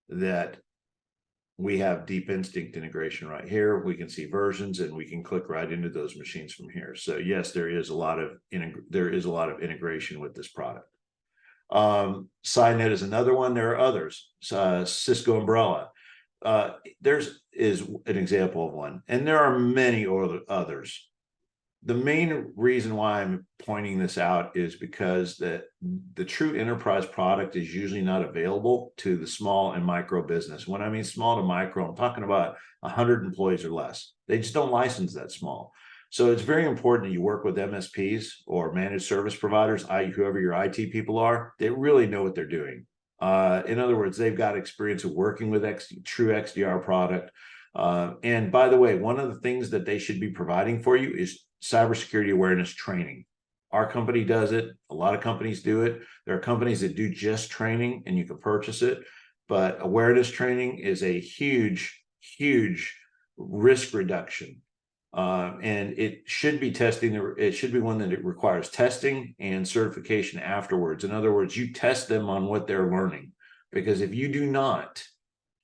that we have deep instinct integration right here. We can see versions and we can click right into those machines from here. So yes, there is a lot of integration with this product. Cynet is another one. There are others. Cisco Umbrella. There's an example of one, and there are many others. The main reason why I'm pointing this out is because the true enterprise product is usually not available to the small and micro business. When I mean small to micro, I'm talking about 100 employees or less. They just don't license that small. So it's very important that you work with MSPs or managed service providers, whoever your IT people are, they really know what they're doing. In other words, they've got experience of working with true XDR product. And by the way, one of the things that they should be providing for you is cybersecurity awareness training. Our company does it. A lot of companies do it. There are companies that do just training and you can purchase it. But awareness training is a huge, huge risk reduction. And it should be it should be one that it requires testing and certification afterwards. In other words, you test them on what they're learning, because if you do not,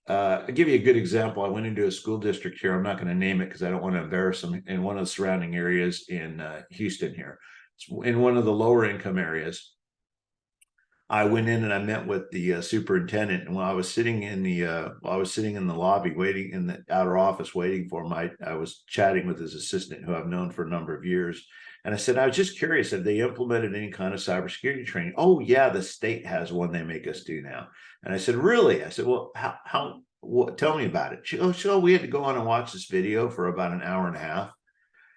I'll give you a good example. I went into a school district here. I'm not going to name it because I don't want to embarrass them, in one of the surrounding areas in Houston here. It's in one of the lower income areas. I went in and I met with the superintendent, and while I was sitting in the lobby waiting in the outer office waiting for him, I was chatting with his assistant, who I've known for a number of years. And I said, I was just curious, have they implemented any kind of cybersecurity training? Oh yeah, the state has one they make us do now. And I said, really? I said, well, what, tell me about it. She goes, so we had to go on and watch this video for about an hour and a half.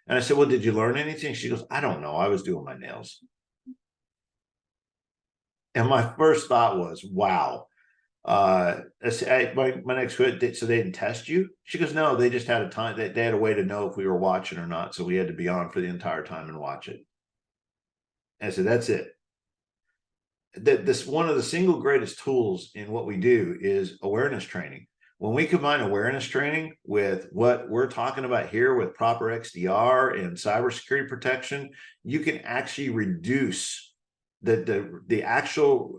And I said, well, did you learn anything? She goes, I don't know. I was doing my nails. And my first thought was, wow. My next question, so they didn't test you? She goes, no, they just had a time. They had a way to know if we were watching or not. So we had to be on for the entire time and watch it. And I said, that's it. This one of the single greatest tools in what we do is awareness training. When we combine awareness training with what we're talking about here with proper XDR and cybersecurity protection, you can actually reduce the actual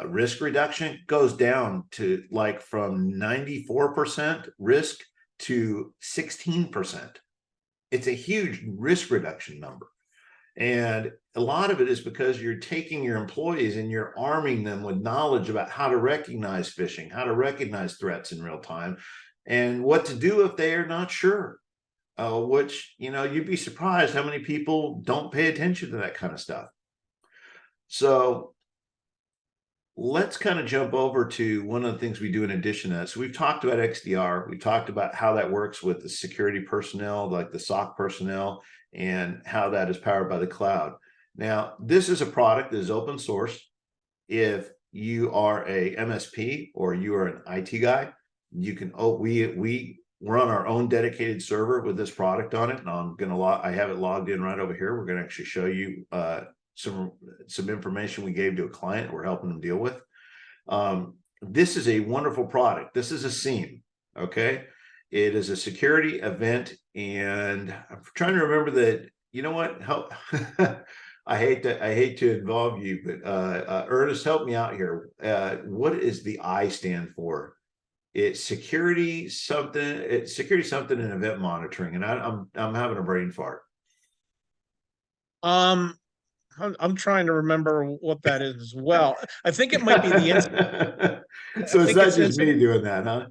risk reduction goes down to like from 94% risk to 16%. It's a huge risk reduction number. And a lot of it is because you're taking your employees and you're arming them with knowledge about how to recognize phishing, how to recognize threats in real time, and what to do if they are not sure. Which, you'd be surprised how many people don't pay attention to that kind of stuff. So let's kind of jump over to one of the things we do in addition to that. So we've talked about XDR. We talked about how that works with the security personnel, like the SOC personnel, and how that is powered by the cloud. Now, this is a product that is open source. If you are a MSP or you are an IT guy, you can, we run our own dedicated server with this product on it. And I have it logged in right over here. We're going to actually show you some information we gave to a client we're helping them deal with. This is a wonderful product. This is a SIEM. Okay. It is a security event. And I'm trying to remember that, you know what? Help. I hate to involve you, but Ernest, help me out here. What does the I stand for? It's security something. It's security something and event monitoring. And I'm having a brain fart. I'm trying to remember what that is as well. I think it might be the incident. So it's not just incident. me doing that, huh?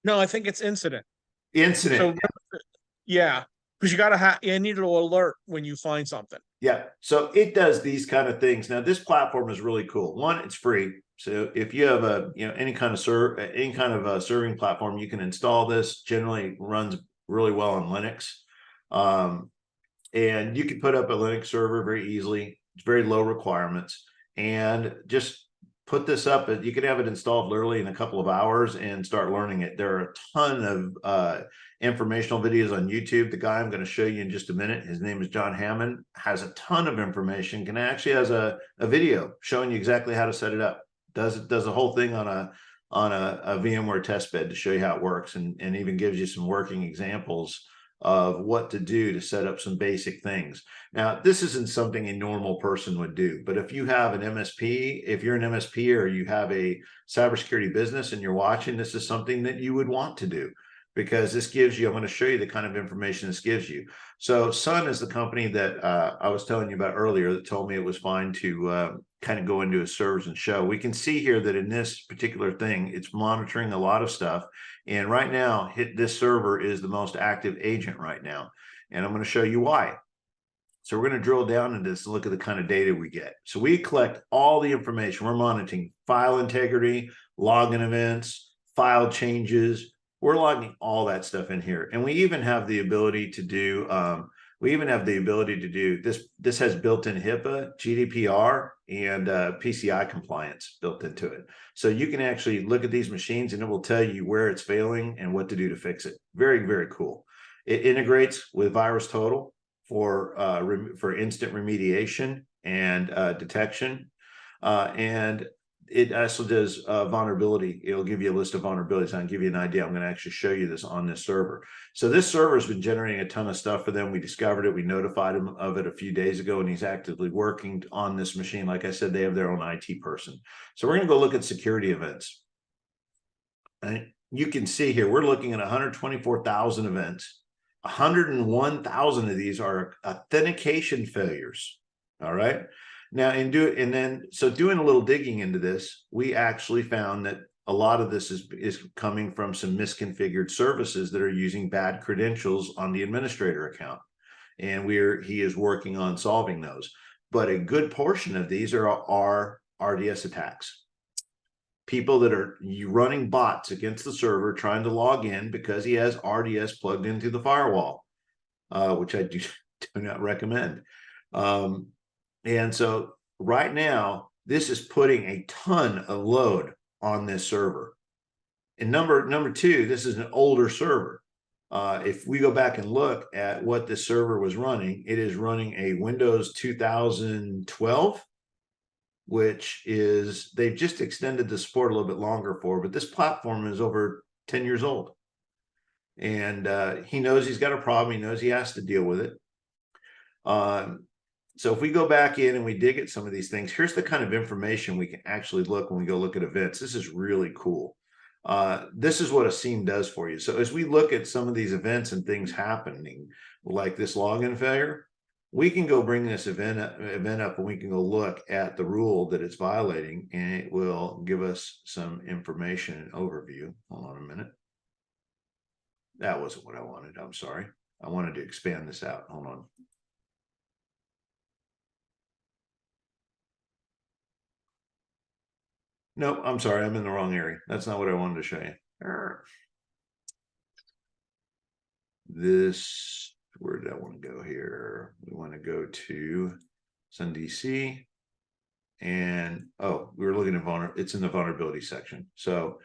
No, I think it's incident. Incident. So yeah, because you need to alert when you find something. Yeah, so it does these kind of things. Now, this platform is really cool. One, it's free. So if you have any kind of serving platform, you can install this. Generally runs really well on Linux. And you can put up a Linux server very easily. It's very low requirements, and just put this up. You can have it installed literally in a couple of hours and start learning it. There are a ton of informational videos on YouTube. The guy I'm going to show you in just a minute, his name is John Hammond, has a ton of information. Has a video showing you exactly how to set it up. Does a whole thing on a VMware test bed to show you how it works, and even gives you some working examples of what to do to set up some basic things. Now, this isn't something a normal person would do, but if you have an MSP, if you're an MSP or you have a cybersecurity business and you're watching, this is something that you would want to do, because this gives you, I'm going to show you the kind of information this gives you. So Sun is the company that I was telling you about earlier that told me it was fine to kind of go into a servers and show. We can see here that in this particular thing, it's monitoring a lot of stuff. And right now, this server is the most active agent right now. And I'm going to show you why. So we're going to drill down into this and look at the kind of data we get. So we collect all the information. We're monitoring file integrity, login events, file changes. We're logging all that stuff in here. And we even have the ability to do, this. This has built-in HIPAA, GDPR, and PCI compliance built into it. So you can actually look at these machines and it will tell you where it's failing and what to do to fix it. Very, very cool. It integrates with VirusTotal for instant remediation and detection. And it also does vulnerability. It'll give you a list of vulnerabilities. I'll give you an idea. I'm going to actually show you this on this server. So this server has been generating a ton of stuff for them. We discovered it. We notified him of it a few days ago, and he's actively working on this machine. Like I said, they have their own IT person. So we're going to go look at security events. And you can see here, we're looking at 124,000 events. 101,000 of these are authentication failures. All right. Now, so doing a little digging into this, we actually found that a lot of this is coming from some misconfigured services that are using bad credentials on the administrator account. And he is working on solving those. But a good portion of these are RDS attacks. People that are running bots against the server trying to log in because he has RDS plugged into the firewall, which I do not recommend. And so right now, this is putting a ton of load on this server. And number two, this is an older server. If we go back and look at what this server was running, it is running a Windows 2012, which is, they've just extended the support a little bit longer for, but this platform is over 10 years old. And he knows he's got a problem. He knows he has to deal with it. So if we go back in and we dig at some of these things, here's the kind of information we can actually look when we go look at events. This is really cool. This is what a SIEM does for you. So as we look at some of these events and things happening, like this login failure, we can go bring this event up and we can go look at the rule that it's violating, and it will give us some information and overview. Hold on a minute. That wasn't what I wanted. I'm sorry. I wanted to expand this out. Hold on. Nope, I'm sorry. I'm in the wrong area. That's not what I wanted to show you. Where did I want to go here? We want to go to It's in DC. And oh, we were looking at it's in the vulnerability section. So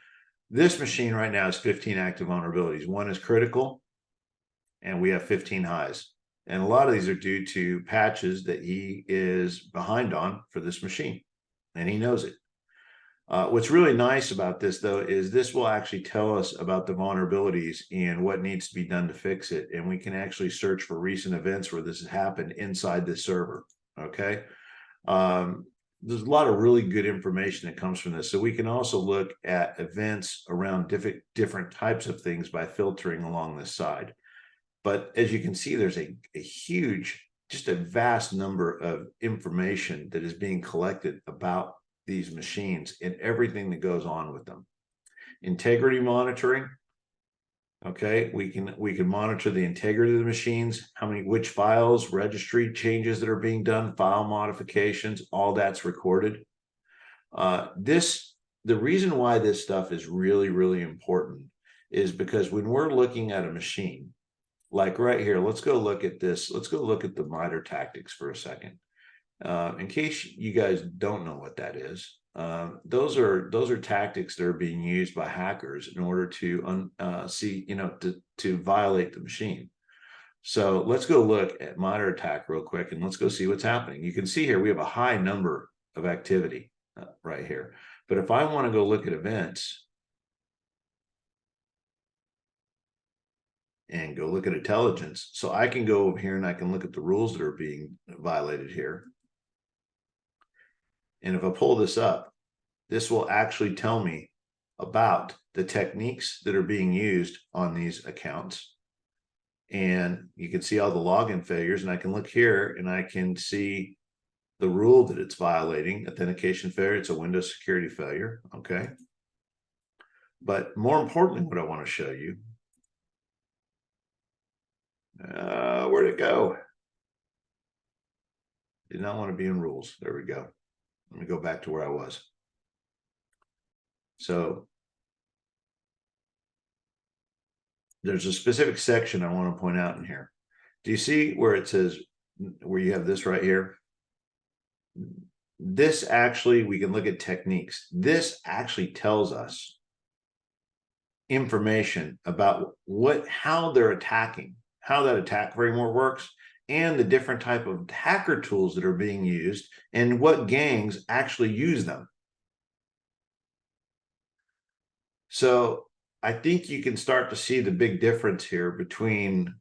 this machine right now has 15 active vulnerabilities. One is critical, and we have 15 highs. And a lot of these are due to patches that he is behind on for this machine, and he knows it. What's really nice about this, though, is this will actually tell us about the vulnerabilities and what needs to be done to fix it. And we can actually search for recent events where this has happened inside this server. Okay. There's a lot of really good information that comes from this. So we can also look at events around different types of things by filtering along this side. But as you can see, there's a huge, just a vast number of information that is being collected about these machines and everything that goes on with them. Integrity monitoring. Okay, we can monitor the integrity of the machines, which files, registry changes that are being done, file modifications, all that's recorded. The reason why this stuff is really, really important is because when we're looking at a machine, like right here, let's go look at this. Let's go look at the MITRE tactics for a second. In case you guys don't know what that is, those are tactics that are being used by hackers in order to to violate the machine. So let's go look at MITRE attack real quick, and let's go see what's happening. You can see here we have a high number of activity right here. But if I want to go look at events and go look at intelligence, so I can go over here and I can look at the rules that are being violated here. And if I pull this up, this will actually tell me about the techniques that are being used on these accounts. And you can see all the login failures, and I can look here and I can see the rule that it's violating. Authentication failure, it's a Windows security failure. Okay. But more importantly, what I want to show you, where'd it go? Did not want to be in rules. There we go. Let me go back to where I was. So there's a specific section I want to point out in here. Do you see where it says, where you have this right here? This actually, we can look at techniques. This actually tells us information about how they're attacking, how that attack framework works, and the different type of hacker tools that are being used and what gangs actually use them. So I think you can start to see the big difference here between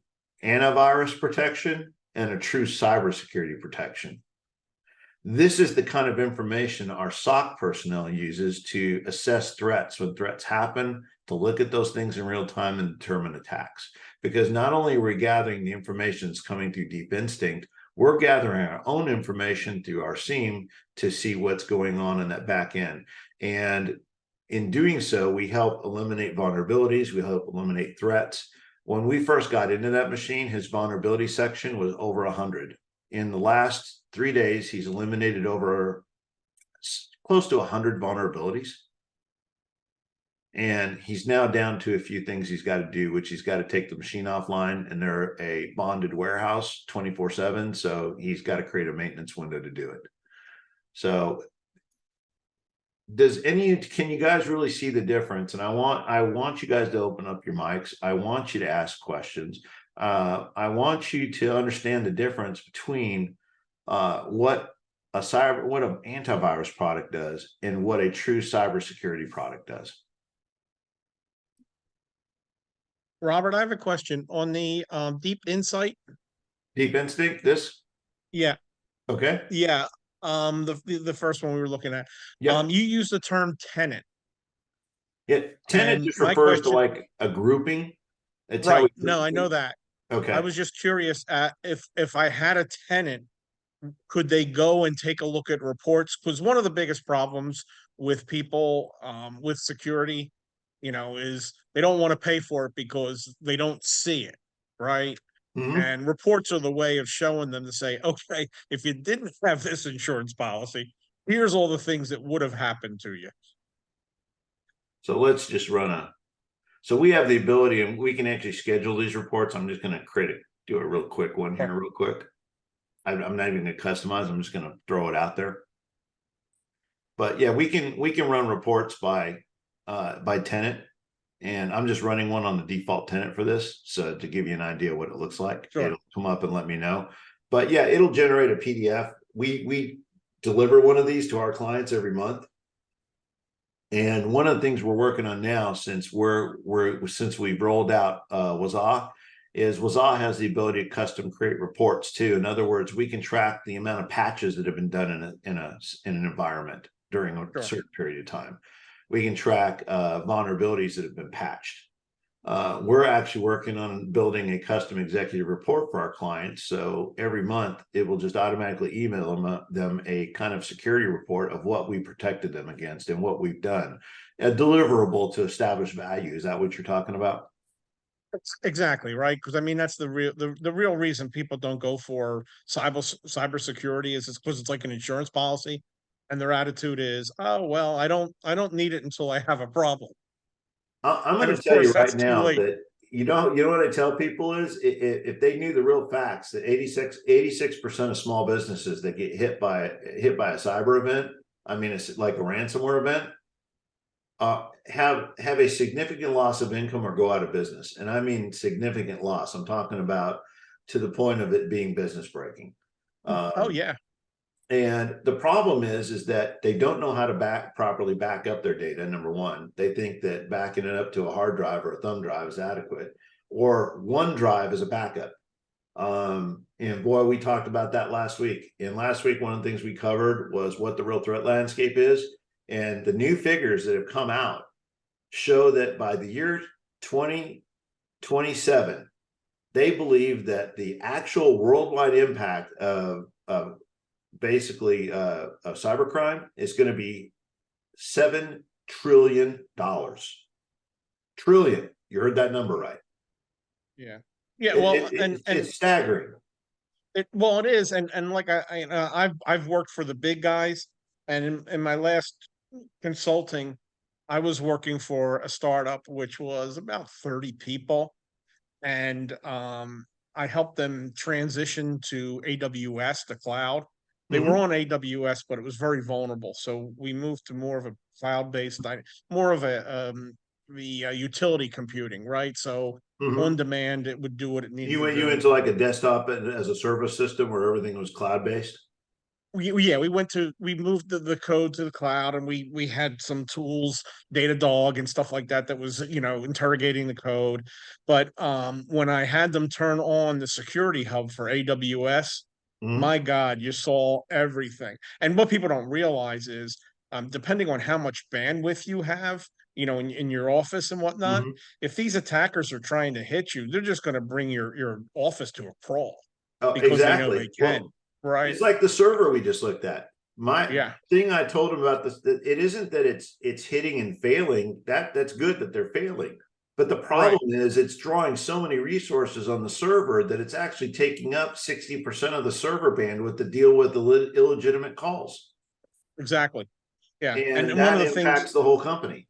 antivirus protection and a true cybersecurity protection. This is the kind of information our SOC personnel uses to assess threats when threats happen, to look at those things in real time and determine attacks. Because not only are we gathering the information that's coming through Deep Instinct, we're gathering our own information through our SIEM to see what's going on in that back end. And in doing so, we help eliminate vulnerabilities, we help eliminate threats. When we first got into that machine, his vulnerability section was over 100. In the last 3 days, he's eliminated over close to 100 vulnerabilities. And he's now down to a few things he's got to do, which he's got to take the machine offline, and they're a bonded warehouse 24/7. So he's got to create a maintenance window to do it. So can you guys really see the difference? And I want you guys to open up your mics. I want you to ask questions. I want you to understand the difference between what an antivirus product does and what a true cybersecurity product does. Robert, I have a question on the Deep Insight. Deep Instinct, this? Yeah. Okay. Yeah. The first one we were looking at. Yep. You use the term tenant. Yeah, tenant And just my refers to question- like a grouping. It's Right. how we No, I know that. Okay. I was just curious if I had a tenant, could they go and take a look at reports? Because one of the biggest problems with people with security, is they don't want to pay for it because they don't see it, right? Mhm. And reports are the way of showing them to say, okay, if you didn't have this insurance policy, here's all the things that would have happened to you. So let's just so we have the ability, and we can actually schedule these reports. I'm just going to do a real quick one here real quick. I'm not even going to customize. I'm just going to throw it out there. But yeah, we can run reports by tenant, and I'm just running one on the default tenant for this. So to give you an idea what it looks like, Sure. it'll come up and let me know. But yeah, it'll generate a PDF. We deliver one of these to our clients every month. And one of the things we're working on now, since we've rolled out Wazaa, is Wazaa has the ability to custom create reports too. In other words, we can track the amount of patches that have been done in an environment during a Sure. certain period of time. We can track vulnerabilities that have been patched. We're actually working on building a custom executive report for our clients. So every month it will just automatically email them a kind of security report of what we protected them against and what we've done. A deliverable to establish value. Is that what you're talking about? Exactly, right. Because I mean, that's the real reason people don't go for cybersecurity is because it's like an insurance policy, and their attitude is, oh well, I don't need it until I have a problem. I'm And going of to tell you course, right that's too now late. that you know what I tell people is if they knew the real facts that 86% of small businesses that get hit by a cyber event, I mean it's like a ransomware event, have a significant loss of income or go out of business. And I mean significant loss. I'm talking about to the point of it being business breaking. Oh yeah, And the problem is that they don't know how to properly back up their data. Number one, they think that backing it up to a hard drive or a thumb drive is adequate, or one drive is a backup. And boy, we talked about that last week. And last week, one of the things we covered was what the real threat landscape is. And the new figures that have come out show that by the year 2027, they believe that the actual worldwide impact of basically cybercrime is going to be $7 trillion. Trillion. You heard that number right. yeah, yeah. Well, It's staggering. it is, and like I've worked for the big guys, and in my last consulting, I was working for a startup which was about 30 people, and I helped them transition to AWS, the cloud. They were on AWS, but it was very vulnerable. So we moved to more of a cloud-based, more of a the utility computing, right? So on demand, it would do what it needed to do. You went into like a desktop as a service system where everything was cloud based. We moved the code to the cloud, and we had some tools, Datadog and stuff like that was interrogating the code. But when I had them turn on the security hub for AWS, my God, you saw everything. And what people don't realize is, depending on how much bandwidth you have, in your office and whatnot, if these attackers are trying to hit you, they're just going to bring your office to a crawl Oh, because they know exactly. they can. Well, Right. it's like the server we just looked at. My thing I told him about this, that it isn't that it's hitting and failing. That's good that they're failing. But the problem is it's drawing so many resources on the server that it's actually taking up 60% of the server bandwidth to deal with the illegitimate calls. Exactly. Yeah. And one that of the impacts things, the whole company.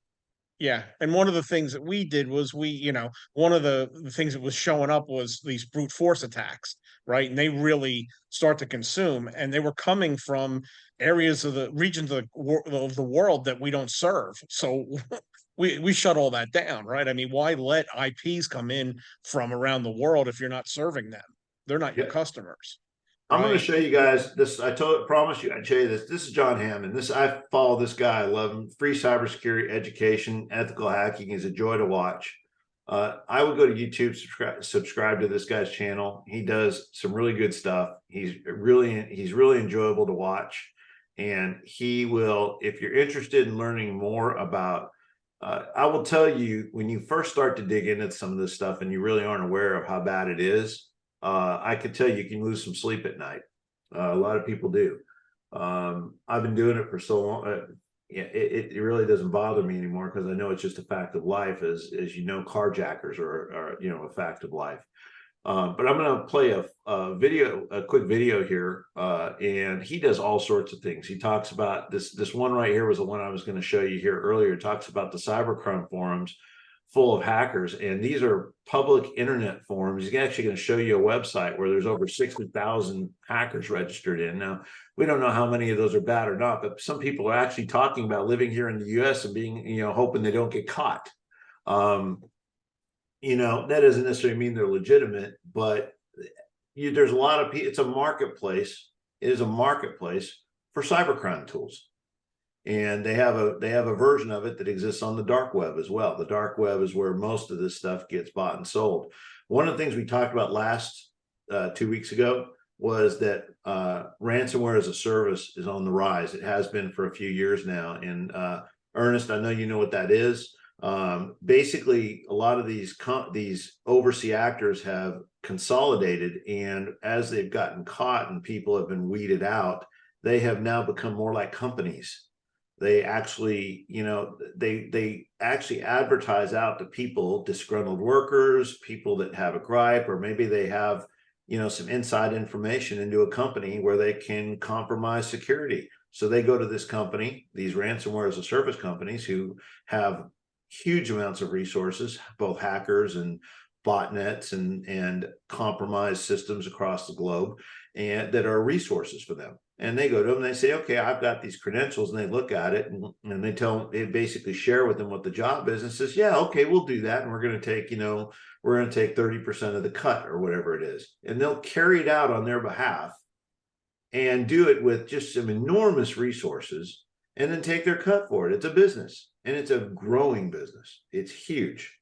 yeah. And one of the things that we did was one of the things that was showing up was these brute force attacks, right? And they really start to consume, and they were coming from areas of the regions of the world that we don't serve. So we shut all that down, right? I mean, why let IPs come in from around the world if you're not serving them? They're not your customers. I'm going to Right. show you guys this. Promise you, I'd show you this. This is John Hammond. I follow this guy. I love him. Free cybersecurity education, ethical hacking is a joy to watch. I would go to YouTube, subscribe to this guy's channel. He does some really good stuff. He's really enjoyable to watch. And he will, if you're interested in learning more about, I will tell you, when you first start to dig into some of this stuff and you really aren't aware of how bad it is, I could tell you can lose some sleep at night. A lot of people do. I've been doing it for so long. It really doesn't bother me anymore because I know it's just a fact of life. As you know, carjackers are a fact of life. But I'm going to play a quick video here, and he does all sorts of things. He talks about this one right here was the one I was going to show you here earlier. It talks about the cybercrime forums full of hackers, and these are public internet forums. He's actually going to show you a website where there's over 60,000 hackers registered in. Now, we don't know how many of those are bad or not, but some people are actually talking about living here in the US and being, hoping they don't get caught. That doesn't necessarily mean they're legitimate, but there's a lot of people. It's a marketplace. It is a marketplace for cybercrime tools. And they have a version of it that exists on the dark web as well. The dark web is where most of this stuff gets bought and sold. One of the things we talked about last 2 weeks ago was that ransomware as a service is on the rise. It has been for a few years now. And Ernest, I know you know what that is. Basically, a lot of these overseas actors have consolidated, and as they've gotten caught and people have been weeded out, they have now become more like companies. They actually, they actually advertise out to people, disgruntled workers, people that have a gripe, or maybe they have, some inside information into a company where they can compromise security. So they go to this company, these ransomware as a service companies who have huge amounts of resources, both hackers and botnets and compromised systems across the globe, and that are resources for them. And they go to them and they say, okay, I've got these credentials, and they look at it and they basically share with them what the job is, and says, yeah, okay, we'll do that. And we're going to take, we're going to take 30% of the cut or whatever it is. And they'll carry it out on their behalf and do it with just some enormous resources and then take their cut for it. It's a business, and it's a growing business. It's huge.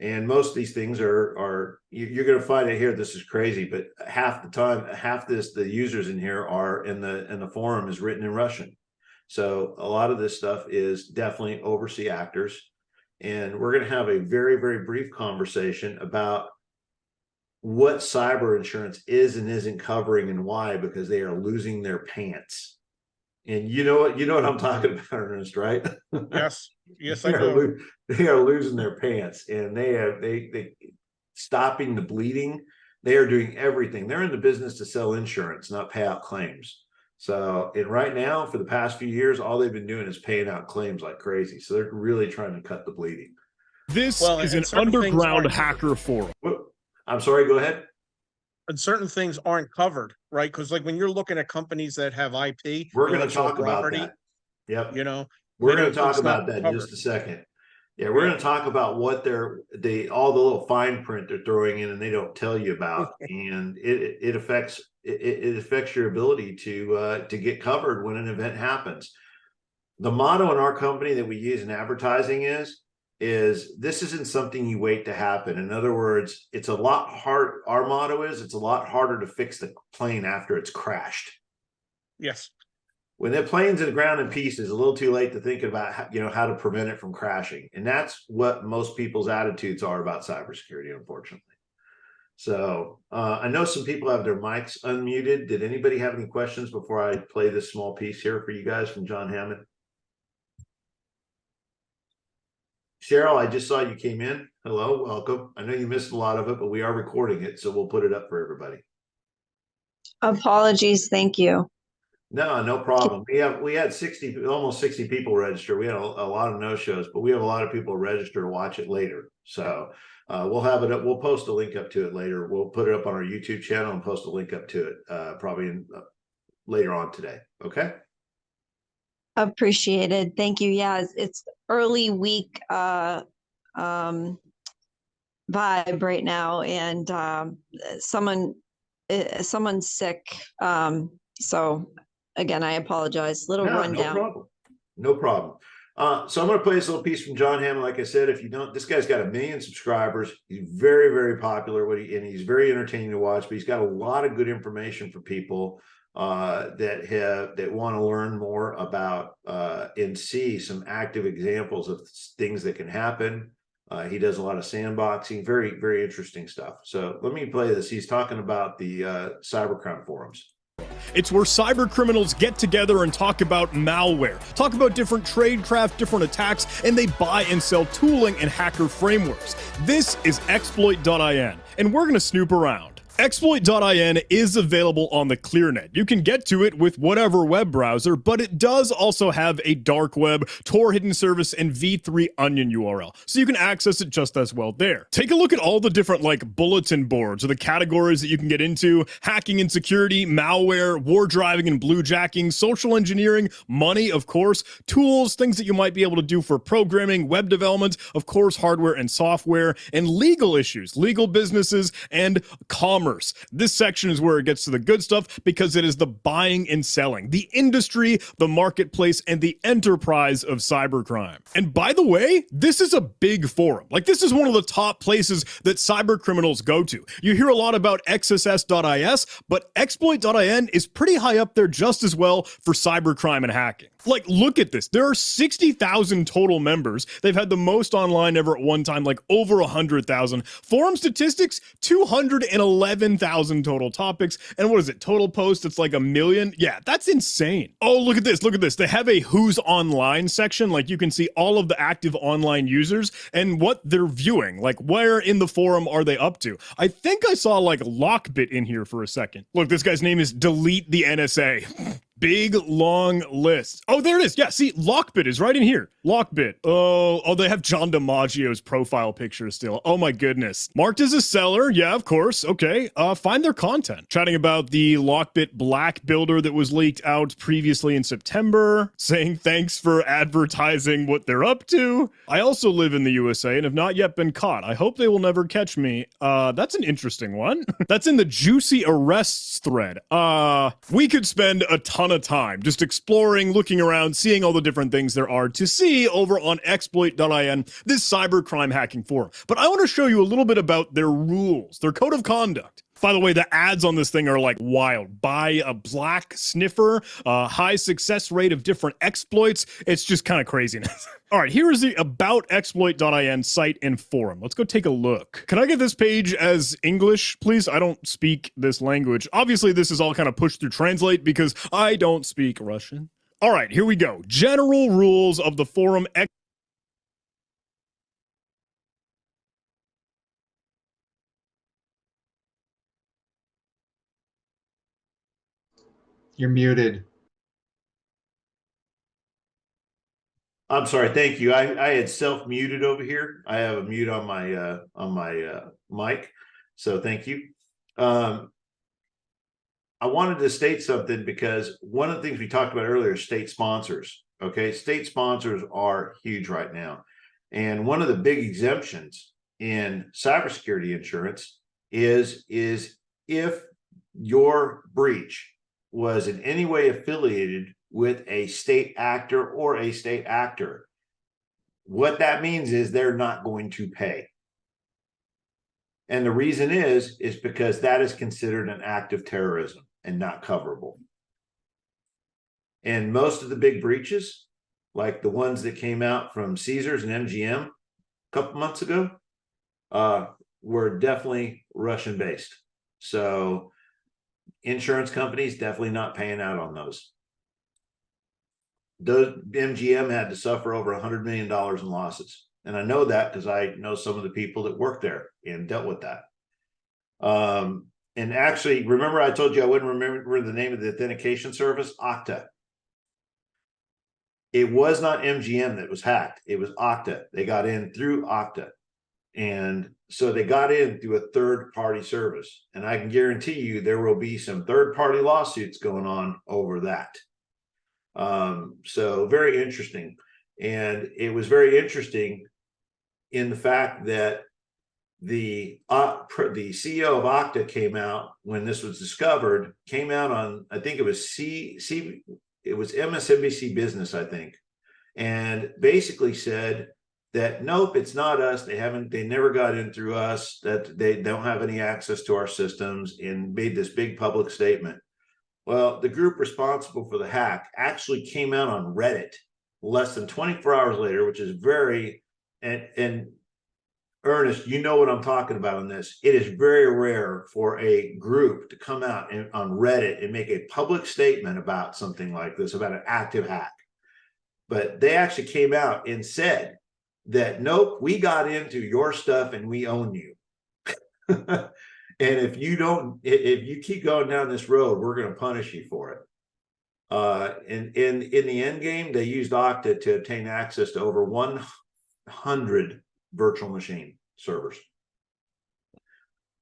And most of these things you're going to find it here. This is crazy, but half the time, the users in here are in the forum is written in Russian. So a lot of this stuff is definitely overseas actors. And we're going to have a very, very brief conversation about what cyber insurance is and isn't covering and why, because they are losing their pants. And you know what I'm talking about, Ernest, right? Yes, I do. They are losing their pants, and they stopping the bleeding. They are doing everything. They're in the business to sell insurance, not pay out claims. So, and right now, for the past few years, all they've been doing is paying out claims like crazy. So they're really trying to cut the bleeding. This is an underground hacker forum. I'm sorry, go ahead. And certain things aren't covered, right? Because like when you're looking at companies that have IP, we're going to talk about that. Yep. We're going to talk about that in just a second. Yeah, we're going to talk about what all the little fine print they're throwing in and they don't tell you about, and it affects your ability to get covered when an event happens. The motto in our company that we use in advertising is this isn't something you wait to happen. In other words, it's a lot hard. Our motto is it's a lot harder to fix the plane after it's crashed. Yes. When the plane's in the ground in pieces, a little too late to think about how to prevent it from crashing. And that's what most people's attitudes are about cybersecurity, unfortunately. So I know some people have their mics unmuted. Did anybody have any questions before I play this small piece here for you guys from John Hammond? Cheryl, I just saw you came in. Hello, welcome. I know you missed a lot of it, but we are recording it, so we'll put it up for everybody. Apologies, thank you. No problem. We had almost 60 people register. We had a lot of no-shows, but we have a lot of people register to watch it later. So we'll have it up. We'll post a link up to it later. We'll put it up on our YouTube channel and post a link up to it probably later on today. Okay. Appreciated. Thank you. Yeah, it's early week vibe right now, and someone's sick. So again, I apologize. Rundown. No problem. So I'm going to play this little piece from John Hammond. Like I said, if you don't, this guy's got 1 million subscribers. He's very, very popular. And he's very entertaining to watch. But he's got a lot of good information for people that want to learn more about and see some active examples of things that can happen. He does a lot of sandboxing. Very, very interesting stuff. So let me play this. He's talking about the cybercrime forums. It's where cyber criminals get together and talk about malware, talk about different tradecraft, different attacks, and they buy and sell tooling and hacker frameworks. This is exploit.in, and we're going to snoop around. Exploit.in is available on the ClearNet. You can get to it with whatever web browser, but it does also have a dark web, Tor hidden service, and v3 onion URL, so you can access it just as well there. Take a look at all the different bulletin boards or the categories that you can get into: hacking and security, malware, war driving and bluejacking, social engineering, money, of course, tools, things that you might be able to do for programming, web development, of course, hardware and software, and legal issues, legal businesses, and commerce. This section is where it gets to the good stuff, because it is the buying and selling, the industry, the marketplace, and the enterprise of cybercrime. And by the way, this is a big forum. This is one of the top places that cyber criminals go to. You hear a lot about XSS.is, but exploit.in is pretty high up there just as well for cybercrime and hacking. Look at this. There are 60,000 total members. They've had the most online ever at one time, over 100,000. Forum statistics, 211,000 total topics. And what is it? Total posts, it's a million. Yeah, that's insane. Oh, look at this. Look at this. They have a who's online section. You can see all of the active online users and what they're viewing. Where in the forum are they up to? I think I saw Lockbit in here for a second. Look, this guy's name is Delete the NSA. Big, long list. Oh, there it is. Yeah, see, Lockbit is right in here. Lockbit. Oh, they have John DiMaggio's profile picture still. Oh my goodness. Marked as a seller. Yeah, of course. Okay. Find their content. Chatting about the Lockbit Black builder that was leaked out previously in September. Saying thanks for advertising what they're up to. I also live in the USA and have not yet been caught. I hope they will never catch me. That's an interesting one. That's in the juicy arrests thread. We could spend a ton of time just exploring, looking around, seeing all the different things there are to see over on exploit.in, this cybercrime hacking forum. But I want to show you a little bit about their rules, their code of conduct. By the way, the ads on this thing are wild. Buy a black sniffer, high success rate of different exploits. It's just kind of craziness. All right, here is the about exploit.in site and forum. Let's go take a look. Can I get this page as English, please? I don't speak this language. Obviously, this is all kind of pushed through Translate because I don't speak Russian. All right, here we go. General rules of the forum. You're muted. I'm sorry. Thank you. I had self-muted over here. I have a mute on my mic. So thank you. I wanted to state something because one of the things we talked about earlier is state sponsors. Okay. State sponsors are huge right now. And one of the big exemptions in cybersecurity insurance is if your breach was in any way affiliated with a state actor or a state actor. What that means is they're not going to pay. And the reason is because that is considered an act of terrorism and not coverable. And most of the big breaches, like the ones that came out from Caesars and MGM a couple months ago, were definitely Russian based. So insurance companies definitely not paying out on those. MGM had to suffer over $100 million in losses. And I know that because I know some of the people that work there and dealt with that. And actually, remember I told you I wouldn't remember the name of the authentication service? Okta. It was not MGM that was hacked. It was Okta. They got in through Okta. And so they got in through a third-party service. And I can guarantee you there will be some third-party lawsuits going on over that. So very interesting. And it was very interesting in the fact that the CEO of Okta came out when this was discovered, came out on, I think it was it was MSNBC Business, I think, and basically said that, nope, it's not us. They never got in through us, that they don't have any access to our systems, and made this big public statement. Well, the group responsible for the hack actually came out on Reddit less than 24 hours later, which is very, and Ernest, you know what I'm talking about on this. It is very rare for a group to come out on Reddit and make a public statement about something like this, about an active hack. But they actually came out and said that, nope, we got into your stuff and we own you. And if you don't, if you keep going down this road, we're going to punish you for it. And in the end game, they used Okta to obtain access to over 100 virtual machine servers.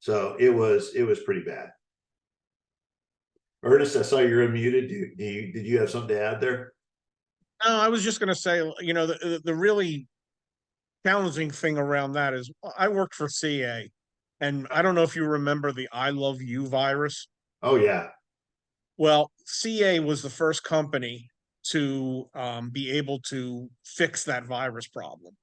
So it was pretty bad. Ernest, I saw you're unmuted. Did you have something to add there? No, I was just going to say, you know, the really challenging thing around that is I worked for CA, and I don't know if you remember the I Love You virus. Oh yeah. Well, CA was the first company to be able to fix that virus problem.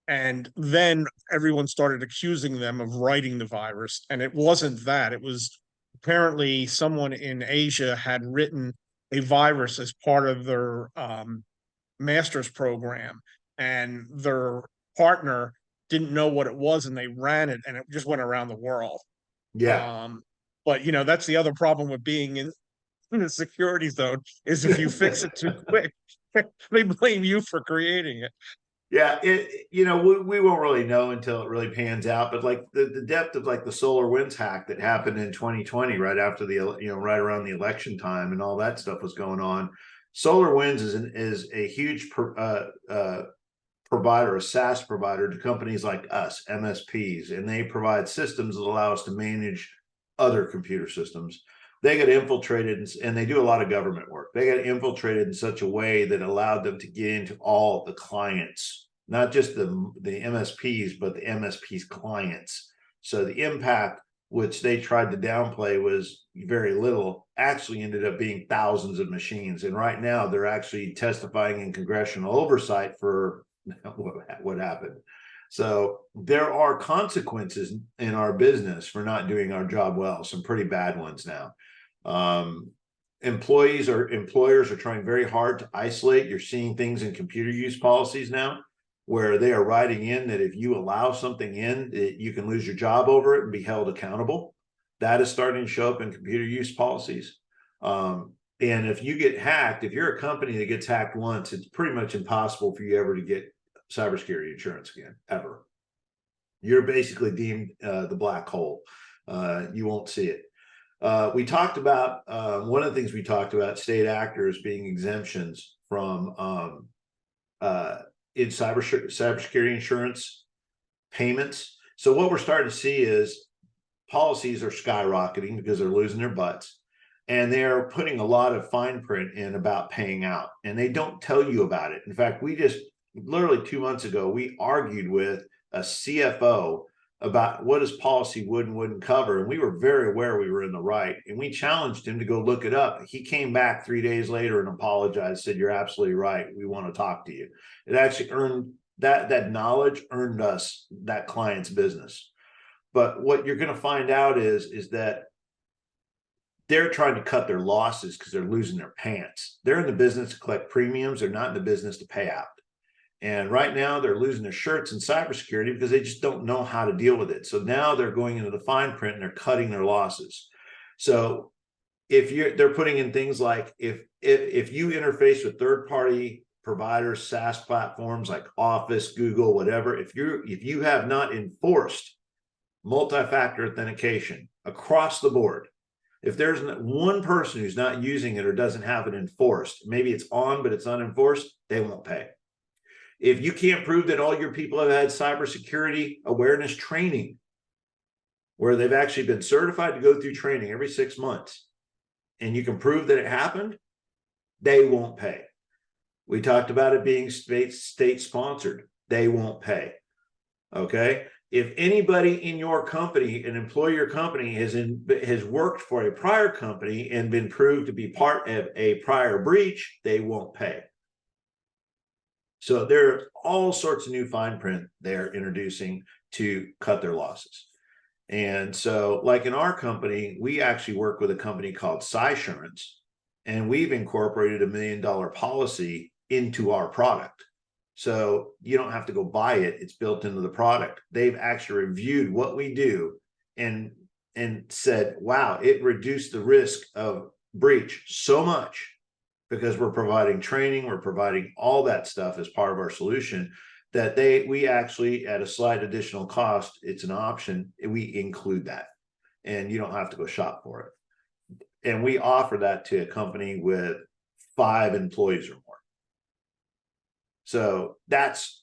And then everyone started accusing them of writing the virus. And it wasn't that. It was apparently someone in Asia had written a virus as part of their master's program. And their partner didn't know what it was, and they ran it, and it just went around the world. Yeah. But, you know, that's the other problem with being in the security zone is if you fix it too quick, they blame you for creating it. Yeah, you know, we won't really know until it really pans out. But like the depth of like the SolarWinds hack that happened in 2020, right after the right around the election time, and all that stuff was going on. SolarWinds is a huge provider, a SaaS provider to companies like us, MSPs, and they provide systems that allow us to manage other computer systems. They got infiltrated, and they do a lot of government work. They got infiltrated in such a way that allowed them to get into all the clients, not just the MSPs, but the MSPs clients. So the impact, which they tried to downplay, was very little, actually ended up being thousands of machines. And right now they're actually testifying in congressional oversight for what happened. So there are consequences in our business for not doing our job well, some pretty bad ones now. Employers are trying very hard to isolate. You're seeing things in computer use policies now where they are writing in that if you allow something in, you can lose your job over it and be held accountable. That is starting to show up in computer use policies. And if you get hacked, if you're a company that gets hacked once, it's pretty much impossible for you ever to get cybersecurity insurance again, ever. You're basically deemed the black hole. You won't see it. We talked about one of the things we talked about, state actors being exemptions from in cybersecurity insurance payments. So what we're starting to see is policies are skyrocketing because they're losing their butts, and they're putting a lot of fine print in about paying out, and they don't tell you about it. In fact, we just literally 2 months ago, we argued with a CFO about what his policy would and wouldn't cover. And we were very aware we were in the right. And we challenged him to go look it up. He came back 3 days later and apologized, said, "You're absolutely right. We want to talk to you." It actually earned that knowledge earned us that client's business. But what you're going to find out is that they're trying to cut their losses because they're losing their pants. They're in the business to collect premiums. They're not in the business to pay out. And right now they're losing their shirts in cybersecurity because they just don't know how to deal with it. So now they're going into the fine print and they're cutting their losses. So if they're putting in things like if you interface with third-party providers, SaaS platforms like Office, Google, whatever, if you have not enforced multi-factor authentication across the board, if there's one person who's not using it or doesn't have it enforced, maybe it's on but it's unenforced, they won't pay. If you can't prove that all your people have had cybersecurity awareness training, where they've actually been certified to go through training every 6 months, and you can prove that it happened, they won't pay. We talked about it being state sponsored. They won't pay. Okay. If anybody in your company, an employer company, has worked for a prior company and been proved to be part of a prior breach, they won't pay. So there are all sorts of new fine print they're introducing to cut their losses. And so like in our company, we actually work with a company called Cysurance, and we've incorporated $1 million policy into our product. So you don't have to go buy it. It's built into the product. They've actually reviewed what we do and said, wow, it reduced the risk of breach so much because we're providing training, we're providing all that stuff as part of our solution, that we actually, at a slight additional cost, it's an option, we include that. and you don't have to go shop for it. And we offer that to a company with 5 employees or more. So that's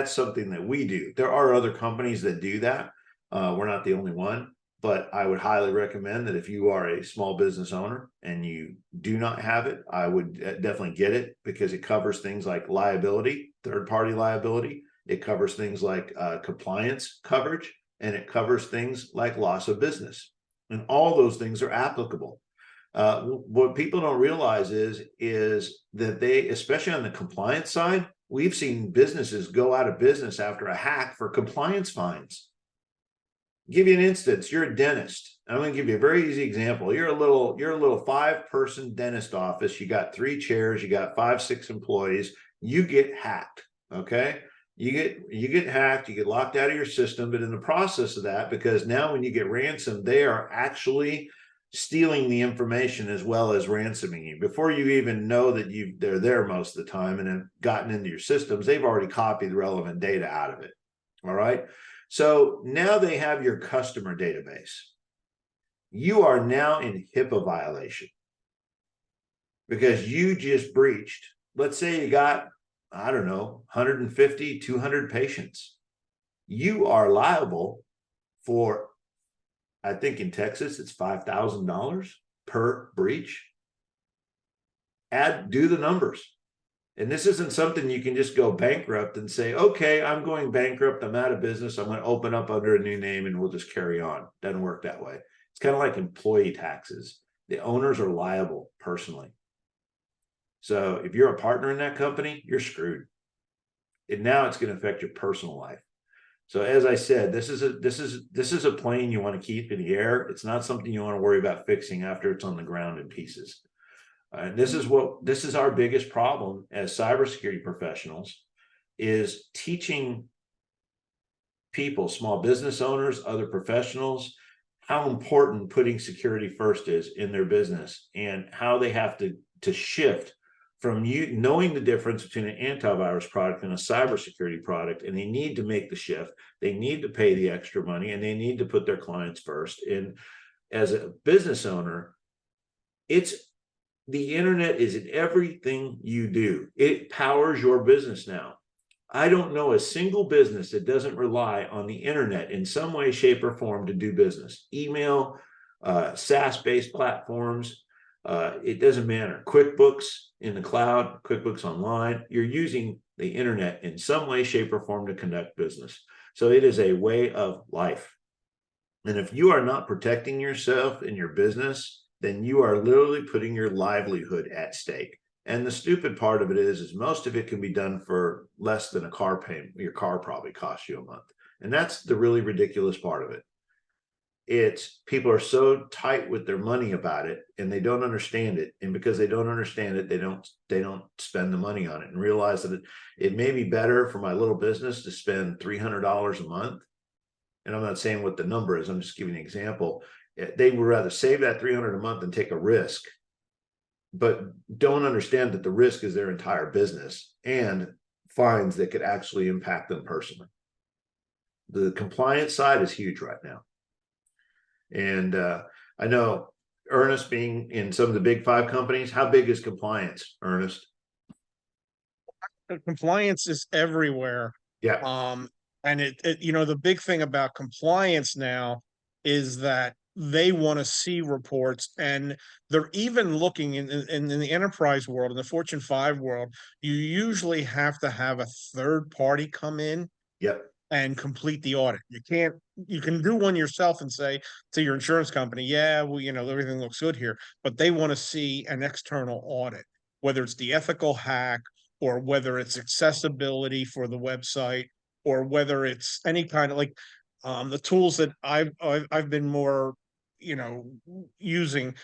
something that we do. There are other companies that do that. We're not the only one, but I would highly recommend that if you are a small business owner and you do not have it, I would definitely get it, because it covers things like liability, third-party liability. It covers things like compliance coverage, and it covers things like loss of business. And all those things are applicable. What people don't realize is that they, especially on the compliance side, we've seen businesses go out of business after a hack for compliance fines. Give you an instance. You're a dentist. I'm going to give you a very easy example. You're a little 5-person dentist office. You got 3 chairs. You got 5, 6 employees. You get hacked. Okay. You get hacked. You get locked out of your system. But in the process of that, because now when you get ransomed, they are actually stealing the information as well as ransoming you. Before you even know that they're there most of the time and have gotten into your systems, they've already copied the relevant data out of it. All right. So now they have your customer database. You are now in HIPAA violation because you just breached. Let's say you got, I don't know, 150, 200 patients. You are liable for, I think in Texas, it's $5,000 per breach. Do the numbers. And this isn't something you can just go bankrupt and say, okay, I'm going bankrupt. I'm out of business. I'm going to open up under a new name and we'll just carry on. Doesn't work that way. It's kind of like employee taxes. The owners are liable personally. So if you're a partner in that company, you're screwed. And now it's going to affect your personal life. So as I said, this is a plane you want to keep in the air. It's not something you want to worry about fixing after it's on the ground in pieces. And this is our biggest problem as cybersecurity professionals, is teaching people, small business owners, other professionals, how important putting security first is in their business, and how they have to shift from knowing the difference between an antivirus product and a cybersecurity product, and they need to make the shift. They need to pay the extra money, and they need to put their clients first. And as a business owner, the internet is in everything you do. It powers your business now. I don't know a single business that doesn't rely on the internet in some way, shape, or form to do business. Email, SaaS-based platforms, it doesn't matter. QuickBooks in the cloud, QuickBooks Online, you're using the internet in some way, shape, or form to conduct business. So it is a way of life. And if you are not protecting yourself and your business, then you are literally putting your livelihood at stake. And the stupid part of it is most of it can be done for less than a car payment. Your car probably costs you a month. And that's the really ridiculous part of it. It's people are so tight with their money about it, and they don't understand it. And because they don't understand it, they don't spend the money on it and realize that it may be better for my little business to spend $300 a month. And I'm not saying what the number is. I'm just giving an example. They would rather save that $300 a month than take a risk, but don't understand that the risk is their entire business and fines that could actually impact them personally. The compliance side is huge right now. And I know Ernest being in some of the big 5 companies, how big is compliance, Ernest? Compliance is everywhere. Yeah. And the big thing about compliance now is that they want to see reports, and they're even looking in the enterprise world, in the Fortune 5 world, you usually have to have a third party come in. Yep. And complete the audit. You can do one yourself and say to your insurance company, yeah, well, everything looks good here, but they want to see an external audit, whether it's the ethical hack, or whether it's accessibility for the website, or whether it's any kind of the tools that I've been more using.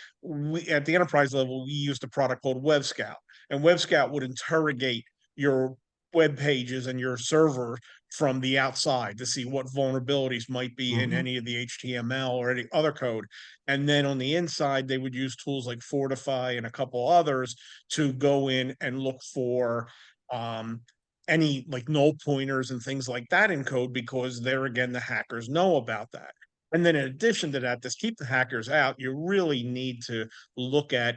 At the enterprise level, we used a product called Web Scout, and Web Scout would interrogate your web pages and your server from the outside to see what vulnerabilities might be in any of the HTML or any other code. And then on the inside, they would use tools like Fortify and a couple others to go in and look for any null pointers and things like that in code, because there again, the hackers know about that. And then in addition to that, to keep the hackers out, you really need to look at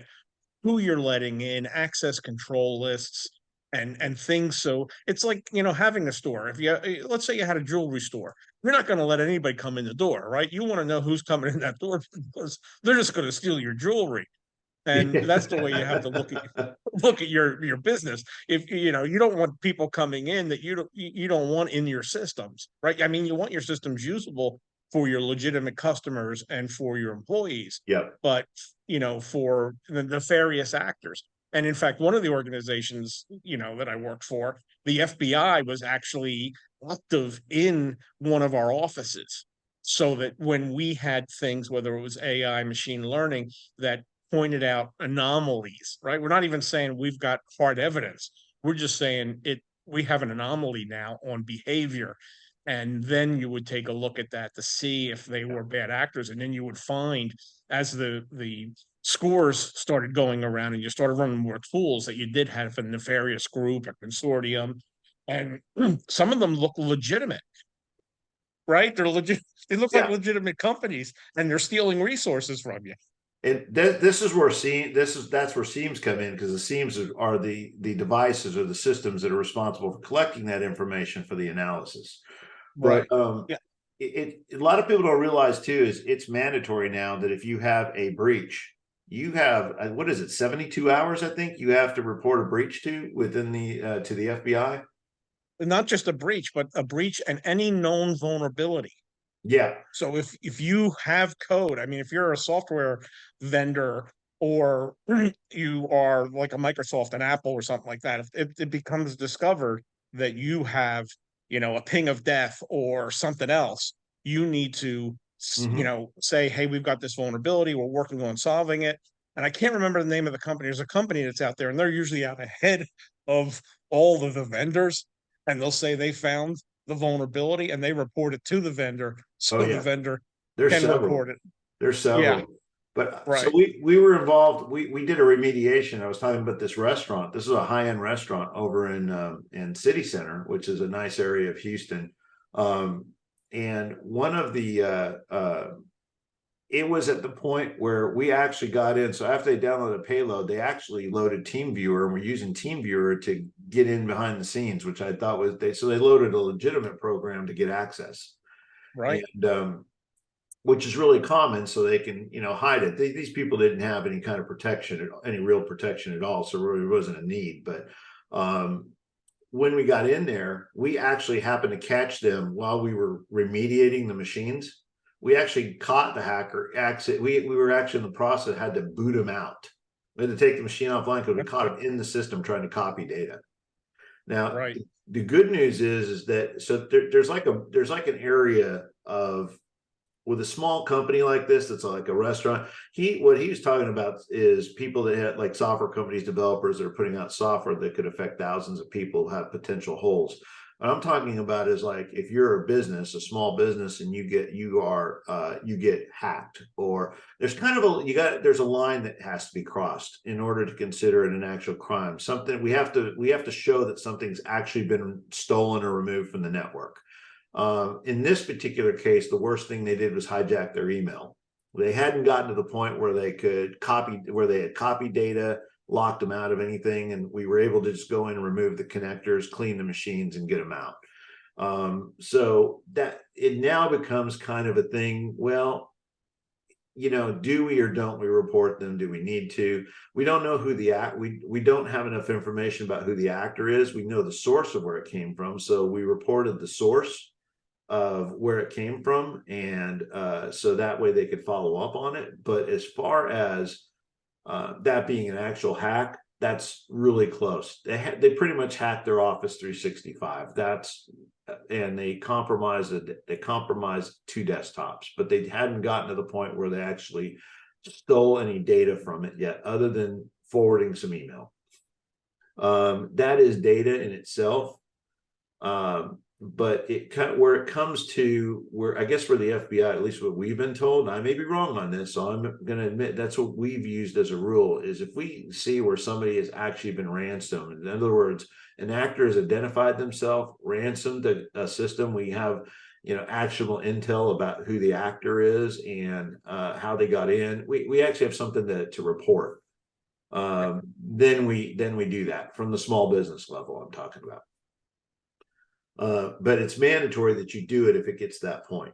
who you're letting in, access control lists, and things. So it's like, having a store. If you let's say you had a jewelry store, you're not going to let anybody come in the door, right? You want to know who's coming in that door because they're just going to steal your jewelry. And that's the way you have to look at your business. If you don't want people coming in that you don't want in your systems, right? I mean, you want your systems usable for your legitimate customers and for your employees, Yep. but for the nefarious actors. And in fact, one of the organizations that I worked for, the FBI was actually active in one of our offices, so that when we had things, whether it was AI, machine learning, that pointed out anomalies, right? We're not even saying we've got hard evidence. We're just saying we have an anomaly now on behavior. And then you would take a look at that to see if they were bad actors. And then you would find, as the scores started going around and you started running more tools, that you did have a nefarious group, a consortium, and some of them look legitimate, right? They're legit. They look like legitimate companies, and they're stealing resources from you. And this is where that's where SIEMs come in, because the SIEMs are the devices or the systems that are responsible for collecting that information for the analysis. Right. But a lot of people don't realize too is it's mandatory now that if you have a breach, you have what is it, 72 hours? I think you have to report a breach within the to the FBI. Not just a breach, but a breach and any known vulnerability. Yeah. So if you have code, I mean, if you're a software vendor or you are like a Microsoft, an Apple or something like that, if it becomes discovered that you have, a ping of death or something else, you need to, say, hey, we've got this vulnerability. We're working on solving it. And I can't remember the name of the company. There's a company that's out there, and they're usually out ahead of all of the vendors. And they'll say they found the vulnerability and they report it to the vendor, so the vendor can report it. There's several. Yeah. But right. So we were involved. We did a remediation. I was talking about this restaurant. This is a high-end restaurant over in City Center, which is a nice area of Houston. And one of the it was at the point where we actually got in. So after they downloaded a payload, they actually loaded TeamViewer, and we're using TeamViewer to get in behind the scenes, which I thought was they loaded a legitimate program to get access. Right. And which is really common, so they can, hide it. These people didn't have any kind of protection, any real protection at all. So there really wasn't a need. But when we got in there, we actually happened to catch them while we were remediating the machines. We actually caught the hacker. We were actually in the process, had to boot him out. We had to take the machine offline because we caught him in the system trying to copy data. Now, the good news is that so there's like an area of, with a small company like this, that's like a restaurant. What he was talking about is people that had like software companies, developers that are putting out software that could affect thousands of people, have potential holes. What I'm talking about is like if you're a business, a small business, and you get hacked, or there's kind of there's a line that has to be crossed in order to consider it an actual crime. Something we have to show that something's actually been stolen or removed from the network. In this particular case, the worst thing they did was hijack their email. They hadn't gotten to the point where they had copied data, locked them out of anything, and we were able to just go in and remove the connectors, clean the machines, and get them out. So that it now becomes kind of a thing. Well, do we or don't we report them? Do we need to? We don't know who we don't have enough information about who the actor is. We know the source of where it came from, so we reported the source of where it came from, and so that way they could follow up on it. But as far as that being an actual hack, that's really close. They pretty much hacked their Office 365. And they compromised 2 desktops, but they hadn't gotten to the point where they actually stole any data from it yet, other than forwarding some email. That is data in itself. But where it comes to where I guess for the FBI, at least what we've been told, and I may be wrong on this, so I'm going to admit that's what we've used as a rule, is if we see where somebody has actually been ransomed, in other words, an actor has identified themselves, ransomed a system, we have actionable intel about who the actor is and how they got in. We actually have something to report. Then we do that from the small business level I'm talking about. But it's mandatory that you do it if it gets to that point.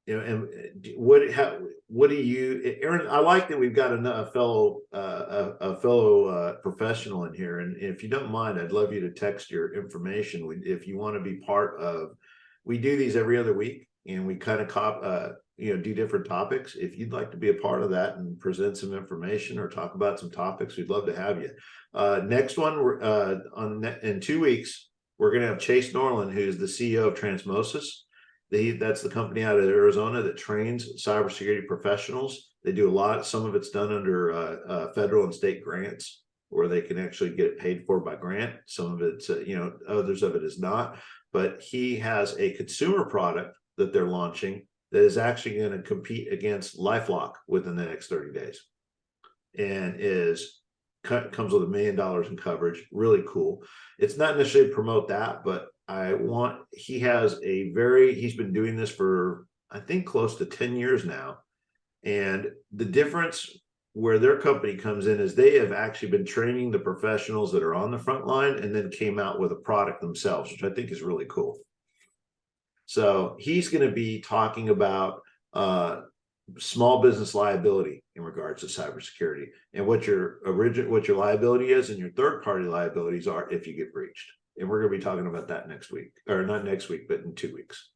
And what do you, Aaron? I like that we've got a fellow professional in here, and if you don't mind, I'd love you to text your information if you want to be part of. We do these every other week, and we kind of do different topics. If you'd like to be a part of that and present some information or talk about some topics, we'd love to have you. Next one, in 2 weeks, we're going to have Chase Norland, who's the CEO of Transmosis. That's the company out of Arizona that trains cybersecurity professionals. They do a lot. Some of it's done under federal and state grants, where they can actually get it paid for by grant. Some of it's, others of it is not. But he has a consumer product that they're launching that is actually going to compete against LifeLock within the next 30 days, and comes with $1 million in coverage. Really cool. It's not necessarily to promote that, but he's been doing this for, I think, close to 10 years now. And the difference where their company comes in is they have actually been training the professionals that are on the front line and then came out with a product themselves, which I think is really cool. So he's going to be talking about small business liability in regards to cybersecurity, and what your liability is and your third-party liabilities are if you get breached. And we're going to be talking about that next week, or not next week, but in 2 weeks.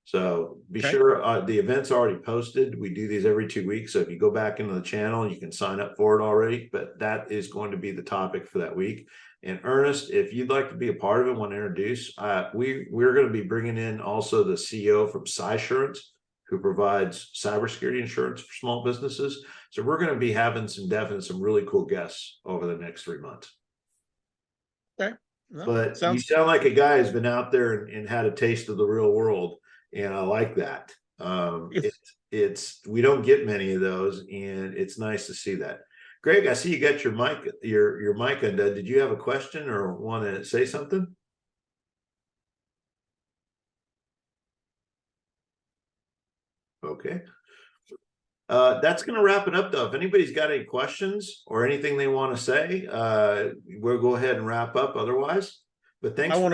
So be sure, the event's already posted. We do these every 2 weeks. So if you go back into the channel, you can sign up for it already, but that is going to be the topic for that week. And Ernest, if you'd like to be a part of it, want to introduce, we're going to be bringing in also the CEO from Cysurance, who provides cybersecurity insurance for small businesses. So we're going to be having some really cool guests over the next 3 months. Okay. No, But you sound like a guy who's been out there and had a taste of the real world, and I like that. We don't get many of those, and it's nice to see that. Greg, I see you got your mic undone. Did you have a question or want to say something? Okay. That's going to wrap it up, though. If anybody's got any questions or anything they want to say, we'll go ahead and wrap up otherwise. But thanks. I want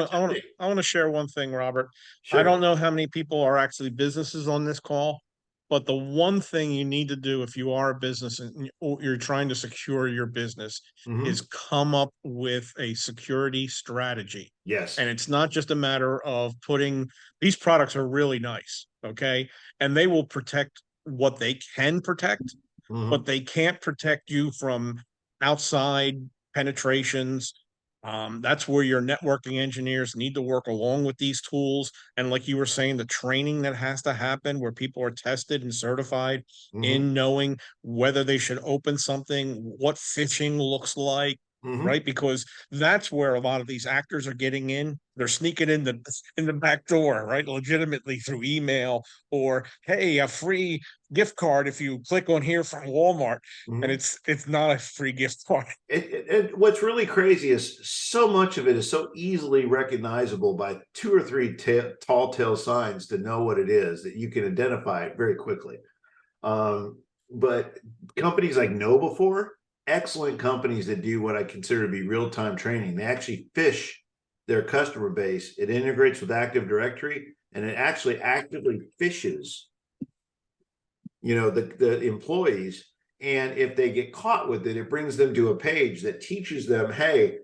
to share one thing, Robert. Sure. I don't know how many people are actually businesses on this call, but the one thing you need to do if you are a business and you're trying to secure your business is come up with a security strategy. Yes. And it's not just a matter of these products are really nice, okay? And they will protect what they can protect, but they can't protect you from outside penetrations. That's where your networking engineers need to work along with these tools. And like you were saying, the training that has to happen where people are tested and certified in knowing whether they should open something, what phishing looks like, right? Because that's where a lot of these actors are getting in. They're sneaking in the back door, right? Legitimately through email, or, hey, a free gift card if you click on here from Walmart. And it's not a free gift card. And what's really crazy is so much of it is so easily recognizable by 2 or 3 tall tale signs to know what it is, that you can identify it very quickly. But companies like KnowBe4, excellent companies that do what I consider to be real-time training. They actually phish their customer base. It integrates with Active Directory, and it actually actively phishes, the employees. And if they get caught with it, it brings them to a page that teaches them, hey,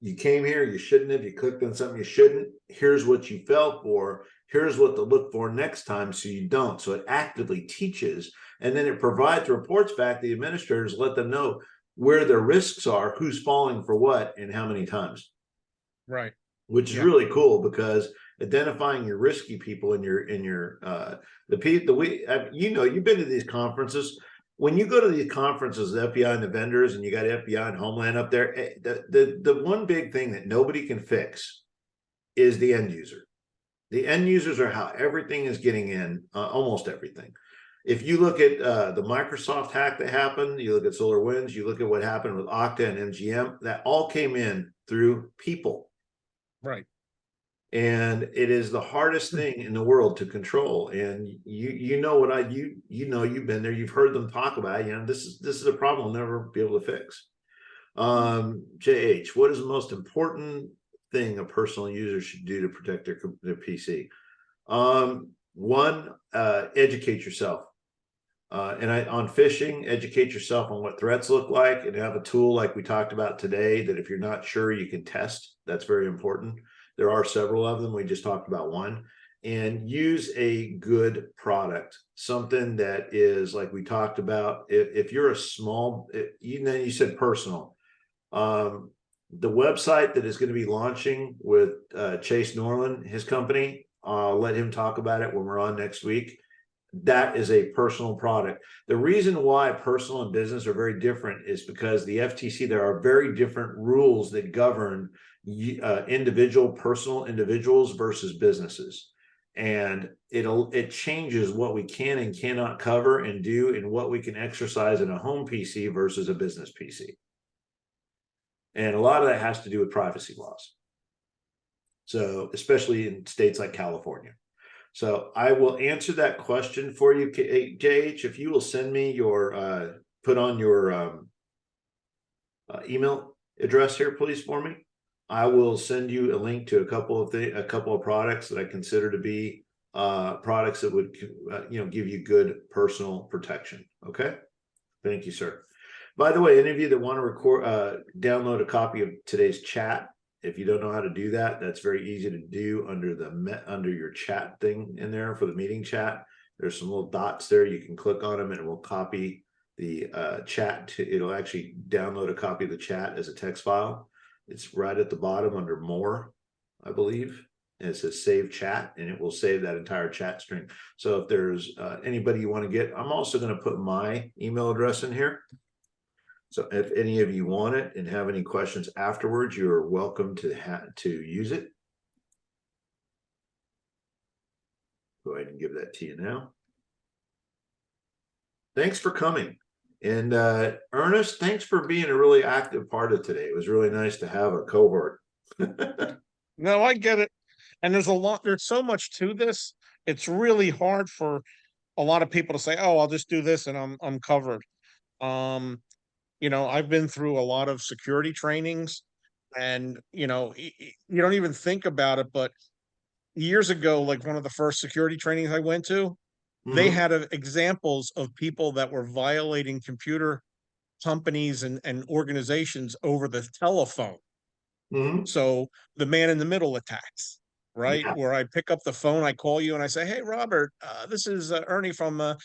you came here, you shouldn't have, you clicked on something you shouldn't. Here's what you fell for. Here's what to look for next time so you don't. So it actively teaches, and then it provides reports back to the administrators, let them know where their risks are, who's falling for what, and how many times. Right. Which is really cool, because identifying your risky people in your you've been to these conferences. When you go to these conferences, the FBI and the vendors, and you got FBI and Homeland up there, the one big thing that nobody can fix is the end user. The end users are how everything is getting in, almost everything. If you look at the Microsoft hack that happened, you look at SolarWinds, you look at what happened with Okta and MGM, that all came in through people. Right. And it is the hardest thing in the world to control. And you know what you know, you've been there, you've heard them talk about, this is a problem we'll never be able to fix. JH, what is the most important thing a personal user should do to protect their PC? One, educate yourself. On phishing, educate yourself on what threats look like, and have a tool like we talked about today that if you're not sure, you can test. That's very important. There are several of them. We just talked about one. And use a good product, something that is like we talked about. If you're a small, you said personal. The website that is going to be launching with Chase Norland, his company, I'll let him talk about it when we're on next week. That is a personal product. The reason why personal and business are very different is because the FTC, there are very different rules that govern personal individuals versus businesses. And it changes what we can and cannot cover and do, and what we can exercise in a home PC versus a business PC. And a lot of that has to do with privacy laws. So, especially in states like California. So I will answer that question for you, JH, if you will send me your, put on your email address here, please, for me. I will send you a link to a couple of products that I consider to be products that would, give you good personal protection. Okay. Thank you, sir. By the way, any of you that want to download a copy of today's chat, if you don't know how to do that, that's very easy to do under your chat thing in there for the meeting chat. There's some little dots there. You can click on them and it will copy the chat. It'll actually download a copy of the chat as a text file. It's right at the bottom under more, I believe. And it says save chat, and it will save that entire chat string. So if there's anybody you want to get, I'm also going to put my email address in here. So if any of you want it and have any questions afterwards, you're welcome to use it. Go ahead and give that to you now. Thanks for coming. And Ernest, thanks for being a really active part of today. It was really nice to have a cohort. No, I get it. And there's so much to this. It's really hard for a lot of people to say, oh, I'll just do this and I'm covered. I've been through a lot of security trainings, and you don't even think about it, but years ago, like one of the first security trainings I went to, they had examples of people that were violating computer companies and organizations over the telephone. So the man in the middle attacks, right? Yeah. Where I pick up the phone, I call you and I say, hey, Robert, this is Ernie from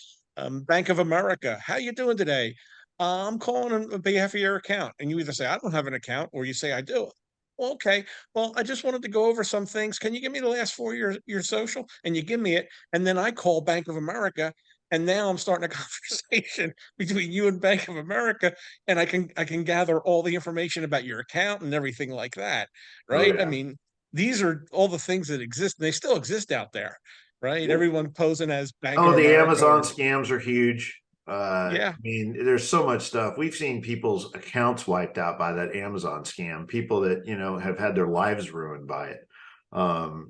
Bank of America. How you doing today? I'm calling on behalf of your account. And you either say, I don't have an account, or you say, I do. Well, okay. Well, I just wanted to go over some things. Can you give me the last 4 of your social? And you give me it. And then I call Bank of America. And now I'm starting a conversation between you and Bank of America. And I can gather all the information about your account and everything like that. Right. Oh, yeah. I mean, these are all the things that exist, and they still exist out there. Right. Yeah. Everyone posing as Bank of Oh, the America. Amazon scams are huge. Yeah. I mean, there's so much stuff. We've seen people's accounts wiped out by that Amazon scam. People that, have had their lives ruined by it. One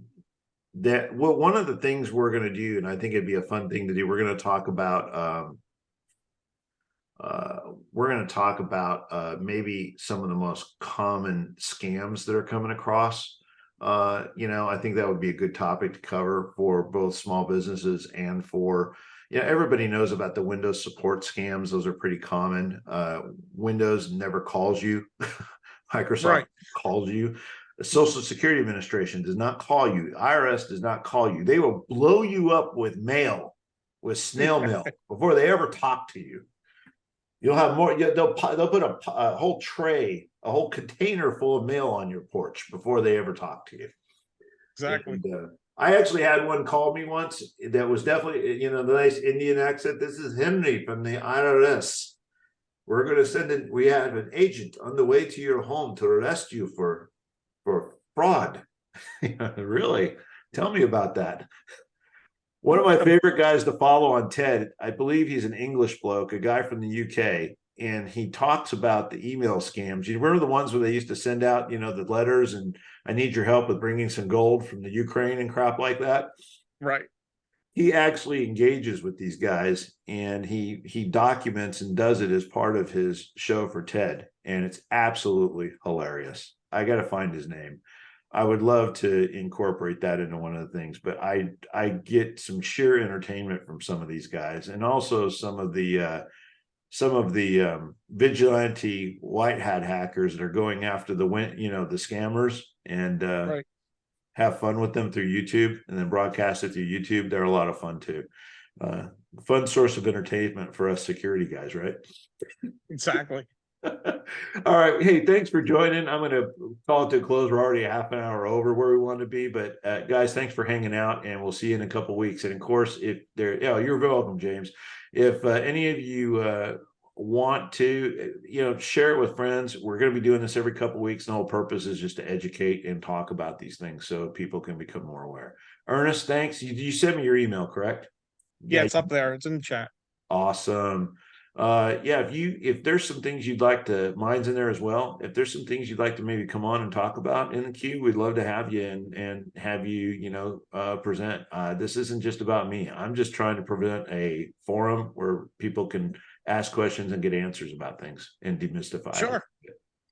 of the things we're going to do, and I think it'd be a fun thing to do, we're going to talk about maybe some of the most common scams that are coming across. I think that would be a good topic to cover for both small businesses and for, everybody knows about the Windows support scams. Those are pretty common. Windows never calls you. Microsoft calls you. The Social Security Administration does not call you. The IRS does not call you. They will blow you up with mail, with snail mail, before they ever talk to you. You'll have more. They'll put a whole tray, a whole container full of mail on your porch before they ever talk to you. Exactly. And, I actually had one call me once that was definitely, the nice Indian accent. This is Henry from the IRS. We're going to send it. We have an agent on the way to your home to arrest you for fraud. Really? Tell me about that. One of my favorite guys to follow on TED, I believe he's an English bloke, a guy from the UK. and he talks about the email scams. You remember the ones where they used to send out, you know, the letters and I need your help with bringing some gold from the Ukraine and crap like that. Right. He actually engages with these guys, and he documents and does it as part of his show for TED, and it's absolutely hilarious. I got to find his name. I would love to incorporate that into one of the things, but I get some sheer entertainment from some of these guys, and also some of the vigilante white hat hackers that are going after the scammers and Right. have fun with them through YouTube and then broadcast it through YouTube. They're a lot of fun too. Fun source of entertainment for us security guys, right? Exactly. All right. Hey, thanks for joining. I'm going to call it to a close. We're already a half an hour over where we want to be, but guys, thanks for hanging out, and we'll see you in a couple of weeks. And of course, if there, you're welcome, James. If any of you want to, share it with friends, we're going to be doing this every couple of weeks. And the whole purpose is just to educate and talk about these things so people can become more aware. Ernest, thanks. You sent me your email, correct? Yeah, it's up there. It's in the chat. Awesome. If there's some things you'd like to, mine's in there as well. If there's some things you'd like to maybe come on and talk about in the queue, we'd love to have you and have you, present. This isn't just about me. I'm just trying to prevent a forum where people can ask questions and get answers about things and demystify. Sure.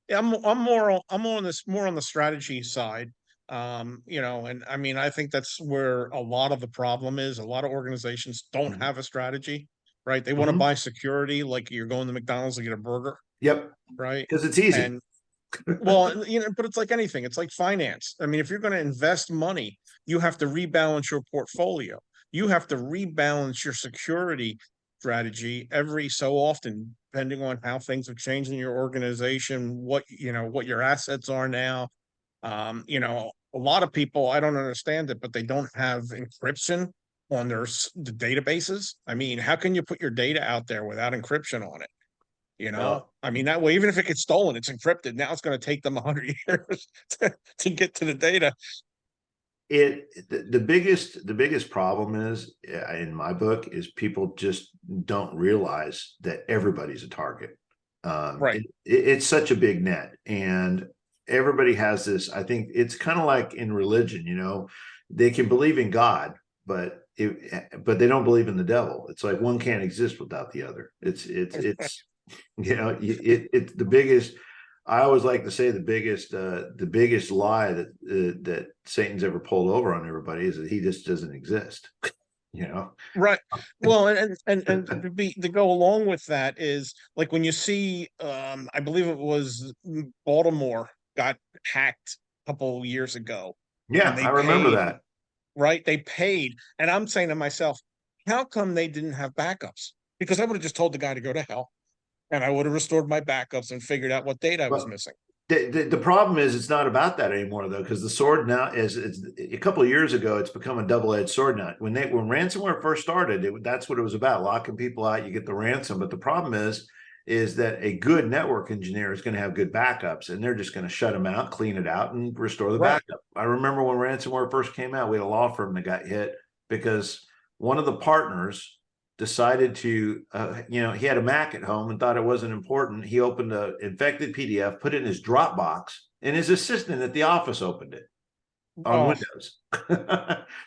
Yeah, I'm more on the strategy side. And I mean, I think that's where a lot of the problem is. A lot of organizations don't have a strategy, right? They want to buy security like you're going to McDonald's to get a burger. Yep. Right. Because it's easy. And well, but it's like anything. It's like finance. I mean, if you're going to invest money, you have to rebalance your portfolio. You have to rebalance your security strategy every so often, depending on how things have changed in your organization, what your assets are now. A lot of people, I don't understand it, but they don't have encryption on the databases. I mean, how can you put your data out there without encryption on it? I mean, that way, even if it gets stolen, it's encrypted. Now it's going to take them 100 years to get to the data. The biggest problem is, in my book, is people just don't realize that everybody's a target. Right. It's such a big net, and everybody has this. I think it's kind of like in religion, they can believe in God, but they don't believe in the devil. It's like one can't exist without the other. It's the biggest. I always like to say the biggest lie that Satan's ever pulled over on everybody is that he just doesn't exist. Right. Well, and to go along with that is like when you see, I believe it was Baltimore got hacked a couple years ago. Yeah, I remember that. Right, they paid, and I'm saying to myself, how come they didn't have backups? Because I would have just told the guy to go to hell, and I would have restored my backups and figured out what data I was missing. The problem is it's not about that anymore, though, because the sword now it's a couple of years ago, it's become a double-edged sword now. When ransomware first started, that's what it was about, locking people out, you get the ransom. But the problem is that a good network engineer is going to have good backups, and they're just going to shut them out, clean it out, and restore the backup. I remember when ransomware first came out, we had a law firm that got hit because one of the partners decided to, he had a Mac at home and thought it wasn't important. He opened an infected PDF, put it in his Dropbox, and his assistant at the office opened it on Windows.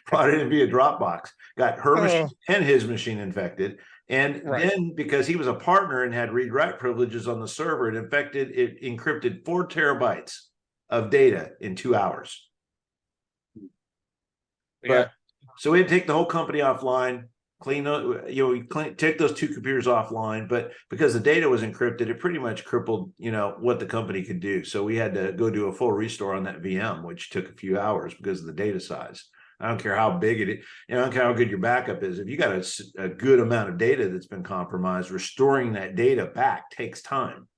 Brought it in via Dropbox, got her machine and his machine infected. And then because he was a partner and had read-write privileges on the server, it encrypted 4 terabytes of data in 2 hours. Yeah. So we had to take the whole company offline, take those 2 computers offline, but because the data was encrypted, it pretty much crippled, what the company could do. So we had to go do a full restore on that VM, which took a few hours because of the data size. I don't care how big it is. I don't care how good your backup is. If you got a good amount of data that's been compromised, restoring that data back takes time.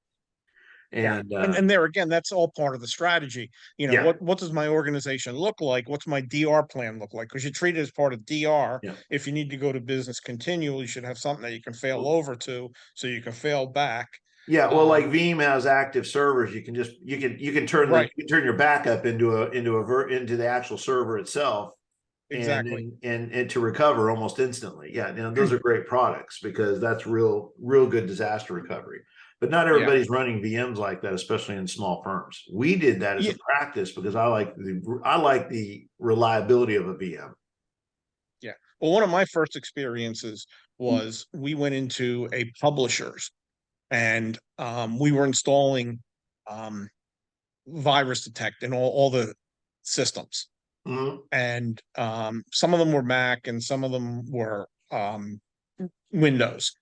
And there again, that's all part of the strategy. What does my organization look like? What's my DR plan look like? Because you treat it as part of DR. Yeah. If you need to go to business continual, you should have something that you can fail over to, so you can fail back. Yeah, well, like Veeam has active servers, you can turn your backup into the actual server itself. Exactly. And to recover almost instantly. Yeah, those are great products because that's real good disaster recovery. but not everybody's running VMs like that, especially in small firms. We did that as a practice because I like the reliability of a VM. Yeah. Well, one of my first experiences was we went into a publisher's and we were installing virus detect in all the systems. Mhm. And some of them were Mac and some of them were Windows.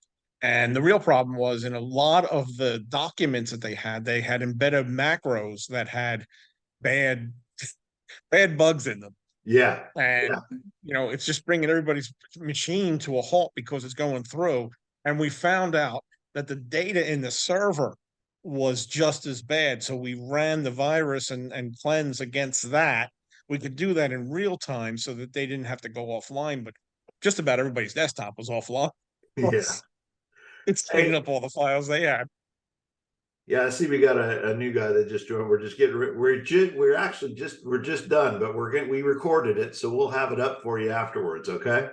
And the real problem was in a lot of the documents that they had embedded macros that had bad bugs in them. Yeah. And it's just bringing everybody's machine to a halt because it's going through. And we found out that the data in the server was just as bad. So we ran the virus and cleanse against that. We could do that in real time so that they didn't have to go offline, but just about everybody's desktop was offline. Yeah. It's cleaning up all the files they had. Yeah, I see we got a new guy that just joined. We're just getting we're just done, but we recorded it, so we'll have it up for you afterwards, okay?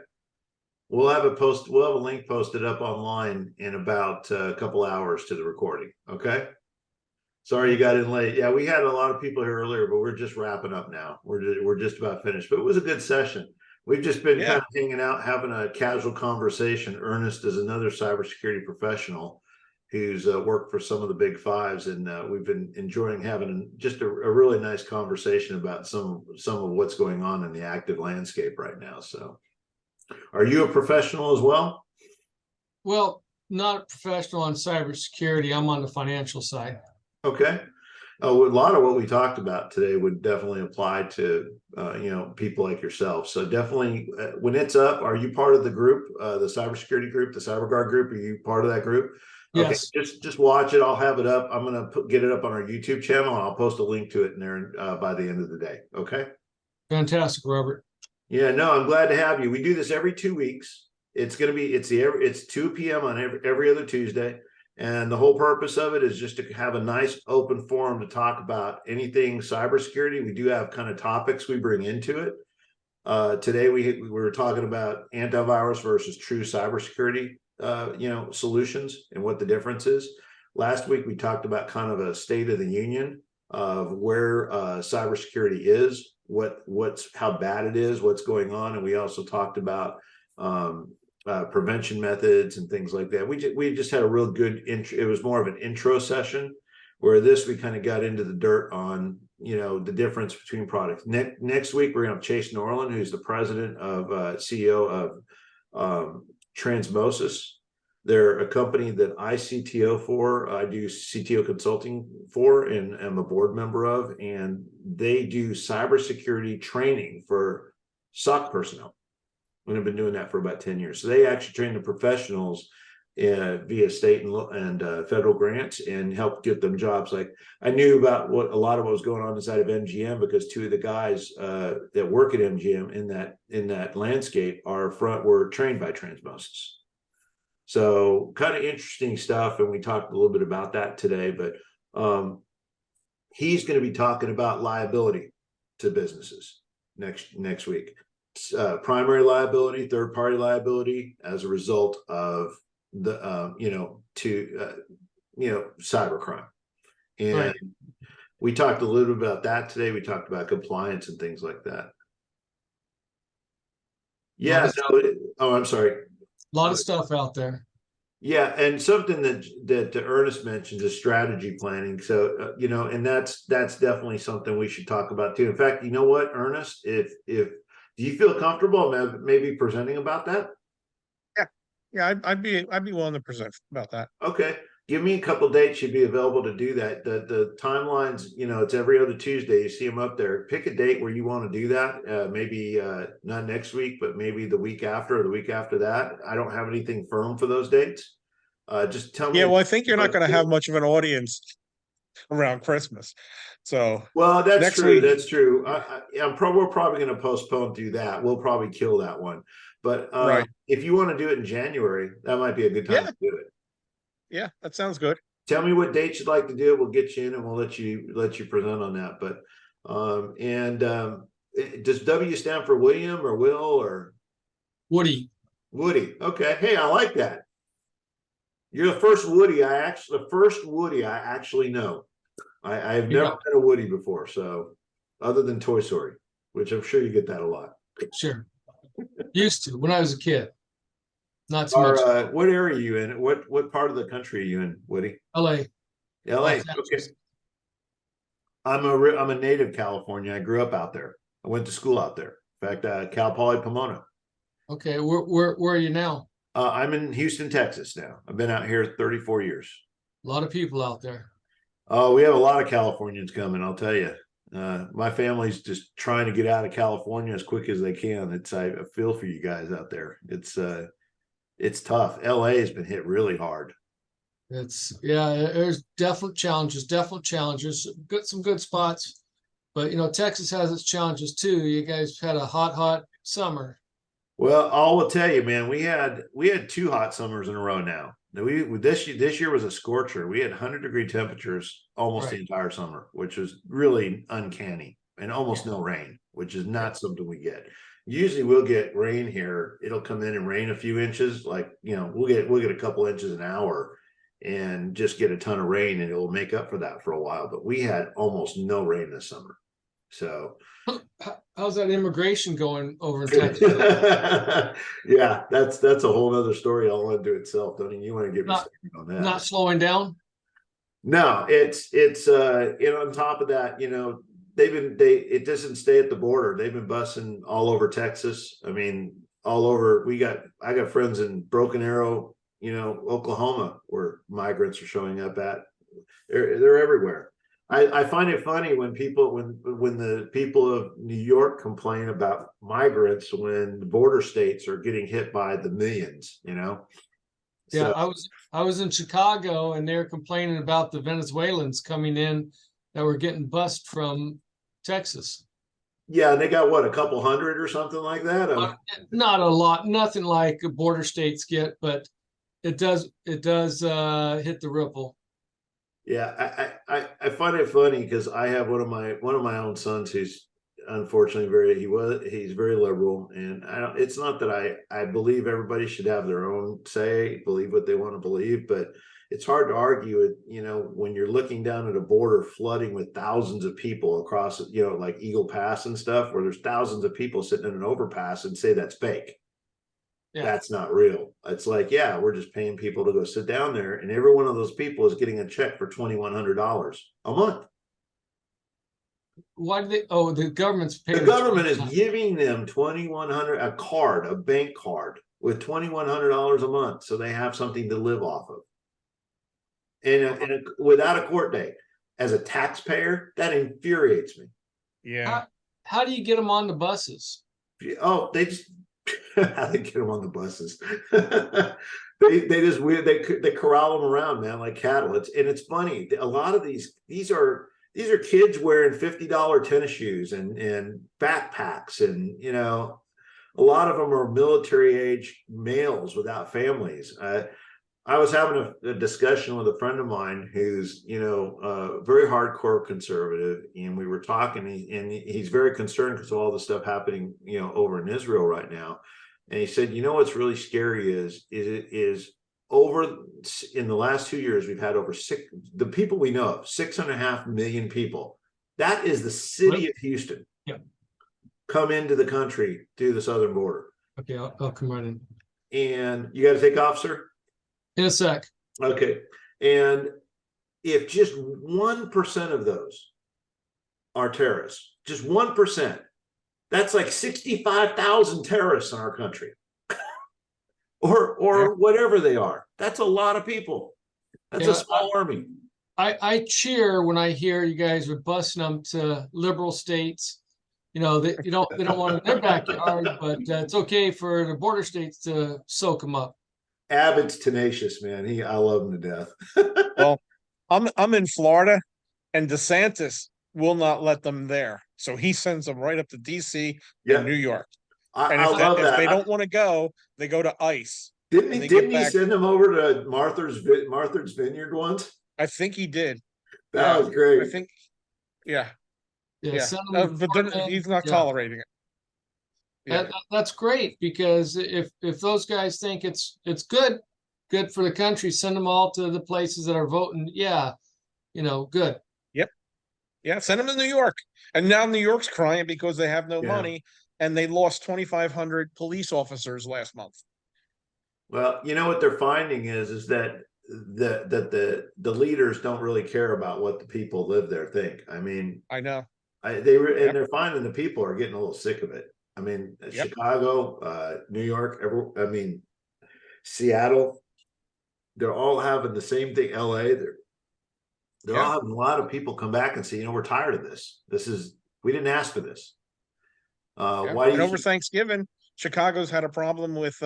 We'll have a link posted up online in about a couple hours to the recording, okay? Sorry you got in late. Yeah, we had a lot of people here earlier, but we're just wrapping up now. We're just about finished, but it was a good session. We've just been kind of hanging out, having a casual conversation. Ernest is another cybersecurity professional who's worked for some of the big fives, and we've been enjoying having just a really nice conversation about some of what's going on in the active landscape right now. So, are you a professional as well? Well, not a professional on cybersecurity. I'm on the financial side. Okay. A lot of what we talked about today would definitely apply to people like yourself. So definitely, when it's up, are you part of the group, the cybersecurity group, the CyberGuard group? Are you part of that group? Yes. Okay, just watch it. I'll have it up. I'm gonna get it up on our YouTube channel, and I'll post a link to it in there by the end of the day. Okay. Fantastic, Robert. Yeah, no, I'm glad to have you. We do this every 2 weeks. It's 2 p.m. on every other Tuesday. And the whole purpose of it is just to have a nice open forum to talk about anything cybersecurity. We do have kind of topics we bring into it. Today we were talking about antivirus versus true cybersecurity, solutions and what the difference is. Last week we talked about kind of a state of the union of where cybersecurity is, how bad it is, what's going on, and we also talked about prevention methods and things like that. We just had a real good intro. It was more of an intro session, where this we kind of got into the dirt on the difference between products. Next week we're going to have Chase Norland, who's the president of CEO of Transmosis. They're a company that I CTO for. I do CTO consulting for, and am a board member of, and they do cybersecurity training for SOC personnel. And I've been doing that for about 10 years. So they actually train the professionals via state and federal grants and help get them jobs. Like, I knew about a lot of what was going on inside of MGM because two of the guys that work at MGM in that landscape were trained by Transmosis. So kind of interesting stuff. And we talked a little bit about that today, but he's going to be talking about liability to businesses next week. Primary liability, third-party liability as a result of the cybercrime. And Right. We talked a little bit about that today. We talked about compliance and things like that. Yeah. I'm sorry. A lot of stuff out there. Yeah, and something that Ernest mentions is strategy planning. So and that's definitely something we should talk about too. In fact, you know what, Ernest, if do you feel comfortable maybe presenting about that? Yeah, I'd be willing to present about that. Okay, give me a couple dates you'd be available to do that. The timelines, it's every other Tuesday. You see them up there. Pick a date where you want to do that. Maybe not next week, but maybe the week after or the week after that. I don't have anything firm for those dates. Just tell me. Yeah, well, I think you're not going to have much of an audience around Christmas. So that's true. week, that's true. We're probably going to postpone do that. We'll probably kill that one. But right. If you want to do it in January, that might be a good time to do it. Yeah, that sounds good. Tell me what dates you'd like to do it. We'll get you in and we'll let you present on that. But does W stand for William or Will or Woody? Woody? Okay. Hey, I like that. You're the first Woody I actually know. I have never Yeah. met a Woody before, so other than Toy Story, which I'm sure you get that a lot. Sure. Used to when I was a kid. Not so much. What area are you in? What part of the country are you in, Woody? LA. LA. Los Okay. Angeles. I'm a native California. I grew up out there. I went to school out there. In fact, Cal Poly Pomona. Okay. Where are you now? I'm in Houston, Texas now. I've been out here 34 years. A lot of people out there. Oh, we have a lot of Californians coming, I'll tell you. My family's just trying to get out of California as quick as they can. I feel for you guys out there. It's tough. LA has been hit really hard. There's definite challenges, some good spots, but Texas has its challenges too. You guys had a hot summer. Well, I will tell you, man, we had 2 hot summers in a row now. This year was a scorcher. We had 100-degree temperatures almost the entire summer, which was really uncanny, and almost no rain, which is not something we get. Usually we'll get rain here. It'll come in and rain a few inches, like, we'll get a couple inches an hour and just get a ton of rain, and it will make up for that for a while. But we had almost no rain this summer. So how's that immigration going over in Texas? Yeah, that's a whole nother story all unto itself. Don't you want to get me started on that? Not slowing down? No, it's on top of that, it doesn't stay at the border. They've been busing all over Texas. I mean, all over. I got friends in Broken Arrow, Oklahoma, where migrants are showing up at. They're everywhere. I find it funny when the people of New York complain about migrants when the border states are getting hit by the millions, Yeah, So, I was in Chicago and they're complaining about the Venezuelans coming in that were getting bussed from Texas. yeah, they got what, a couple hundred or something like that. Not a lot, nothing like border states get, but it does hit the ripple. Yeah, I find it funny because I have one of my own sons who's unfortunately he's very liberal, and it's not that I believe everybody should have their own say, believe what they want to believe, but it's hard to argue it, when you're looking down at a border flooding with thousands of people across, like Eagle Pass and stuff, where there's thousands of people sitting in an overpass, and say that's fake. Yeah. That's not real. It's like, yeah, we're just paying people to go sit down there, and every one of those people is getting a check for $2,100 a month. Why do they? Oh, the government's paying. The government is giving them $2,100, a bank card with $2,100 a month, so they have something to live off of, and without a court date. As a taxpayer, that infuriates me. Yeah. How do you get them on the buses? Oh, they just how they get them on the buses. they corral them around, man, like cattle. It's funny. A lot of these are kids wearing $50 tennis shoes and backpacks, and a lot of them are military age males without families. I was having a discussion with a friend of mine who's very hardcore conservative, and we were talking, and he's very concerned because of all the stuff happening over in Israel right now. And he said, what's really scary is over in the last 2 years we've had the people we know of, 6.5 million people. That is the city of Houston. Yeah. Come into the country through the southern border. Okay, I'll come right in. And you got to take off, sir? In a sec. Okay. And if just 1% of those are terrorists, just 1%, that's like 65,000 terrorists in our country. or whatever they are. That's a lot of people. That's a small army. I cheer when I hear you guys are busing them to liberal states. They don't want it in their backyard, but it's okay for the border states to soak them up. Abbott's tenacious, man. I love him to death. Well, I'm in Florida, and DeSantis will not let them there, so he sends them right up to DC and New York. And I love that. If they don't want to go, they go to ICE. Didn't he send them over to Martha's Vineyard once? I think he did. That was great. I think, yeah. But he's not tolerating it. Yeah. That's great, because if those guys think it's good, good for the country. Send them all to the places that are voting. Yeah, good. Yeah, send them to New York. And now New York's crying because they have no Yeah. money and they lost 2,500 police officers last month. Well, you know what they're finding is that the leaders don't really care about what the people live there think. I mean, I know. and Yep. they're finding the people are getting a little sick of it. I mean, Yep. Chicago, New York, Seattle, they're all having the same thing. LA, they're all Yeah. having a lot of people come back and say, we're tired of this. We didn't ask for this. Yeah. Why do And you over Thanksgiving, Chicago's had a problem with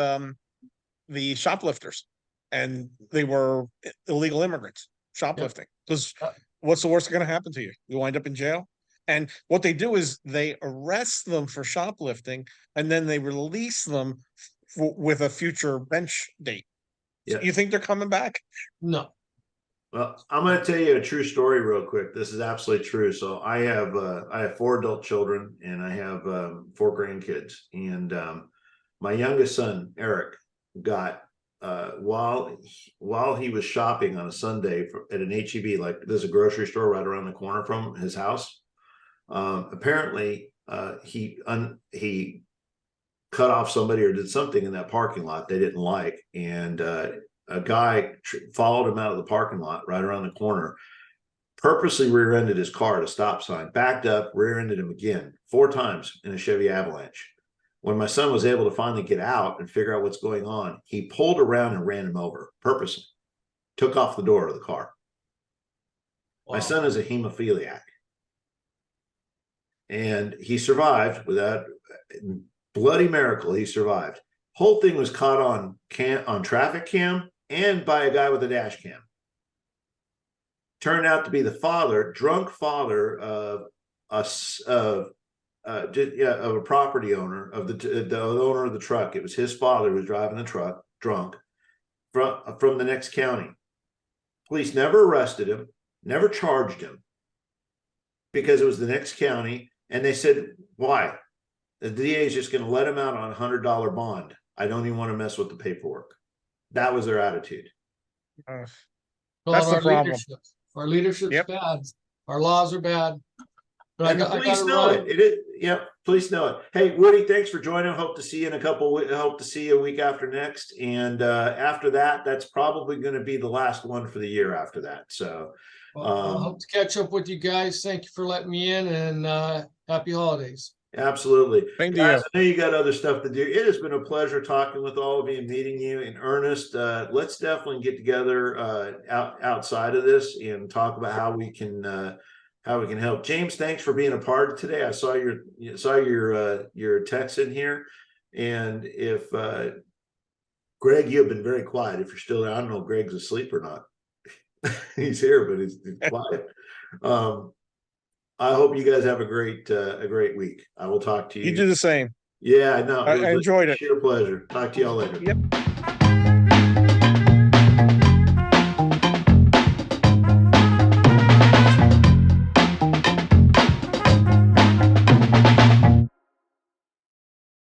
the shoplifters, and they were illegal immigrants shoplifting. Because what's the worst going to happen to you? You wind up in jail. And what they do is they arrest them for shoplifting, and then they release them with a future bench date. Yeah. You think they're coming back? No. Well, I'm going to tell you a true story real quick. This is absolutely true. So I have 4 adult children and I have 4 grandkids. And my youngest son, Eric, got while he was shopping on a Sunday at an HEB, like there's a grocery store right around the corner from his house. Apparently, he cut off somebody or did something in that parking lot they didn't like, and a guy followed him out of the parking lot right around the corner, purposely rear-ended his car at a stop sign, backed up, rear-ended him again 4 times in a Chevy Avalanche. When my son was able to finally get out and figure out what's going on, he pulled around and ran him over purposely, took off the door of the car. Wow. My son is a hemophiliac. And he survived without bloody miracle. He survived. Whole thing was caught on traffic cam and by a guy with a dash cam. Turned out to be the drunk father of a property owner, of the owner of the truck. It was his father who was driving the truck drunk from the next county. Police never arrested him, never charged him, because it was the next county. And they said, why? The DA is just going to let him out on a $100 bond. I don't even want to mess with the paperwork. That was their attitude. That's our the problem. Leadership. Our leadership's Yep. bad. Our laws are bad. But And the police know it. It is, yeah, police know it. Hey, Woody, thanks for joining. Hope to see you in a couple. Hope to see you a week after next, and after that, that's probably going to be the last one for the year. After that, so I hope to catch up with you guys. Thank you for letting me in, and happy holidays. Absolutely. Thank Guys, you. I know you got other stuff to do. It has been a pleasure talking with all of you and meeting you in earnest. Let's definitely get together outside of this and talk about how we can help. James, thanks for being a part of today. I saw your text in here, and if Greg, you have been very quiet. If you're still there, I don't know if Greg's asleep or not. He's here, but he's quiet. I hope you guys have a great week. I will talk to you. You do the same. Yeah, no, I enjoyed it. Sheer pleasure. Talk to y'all later. Yep.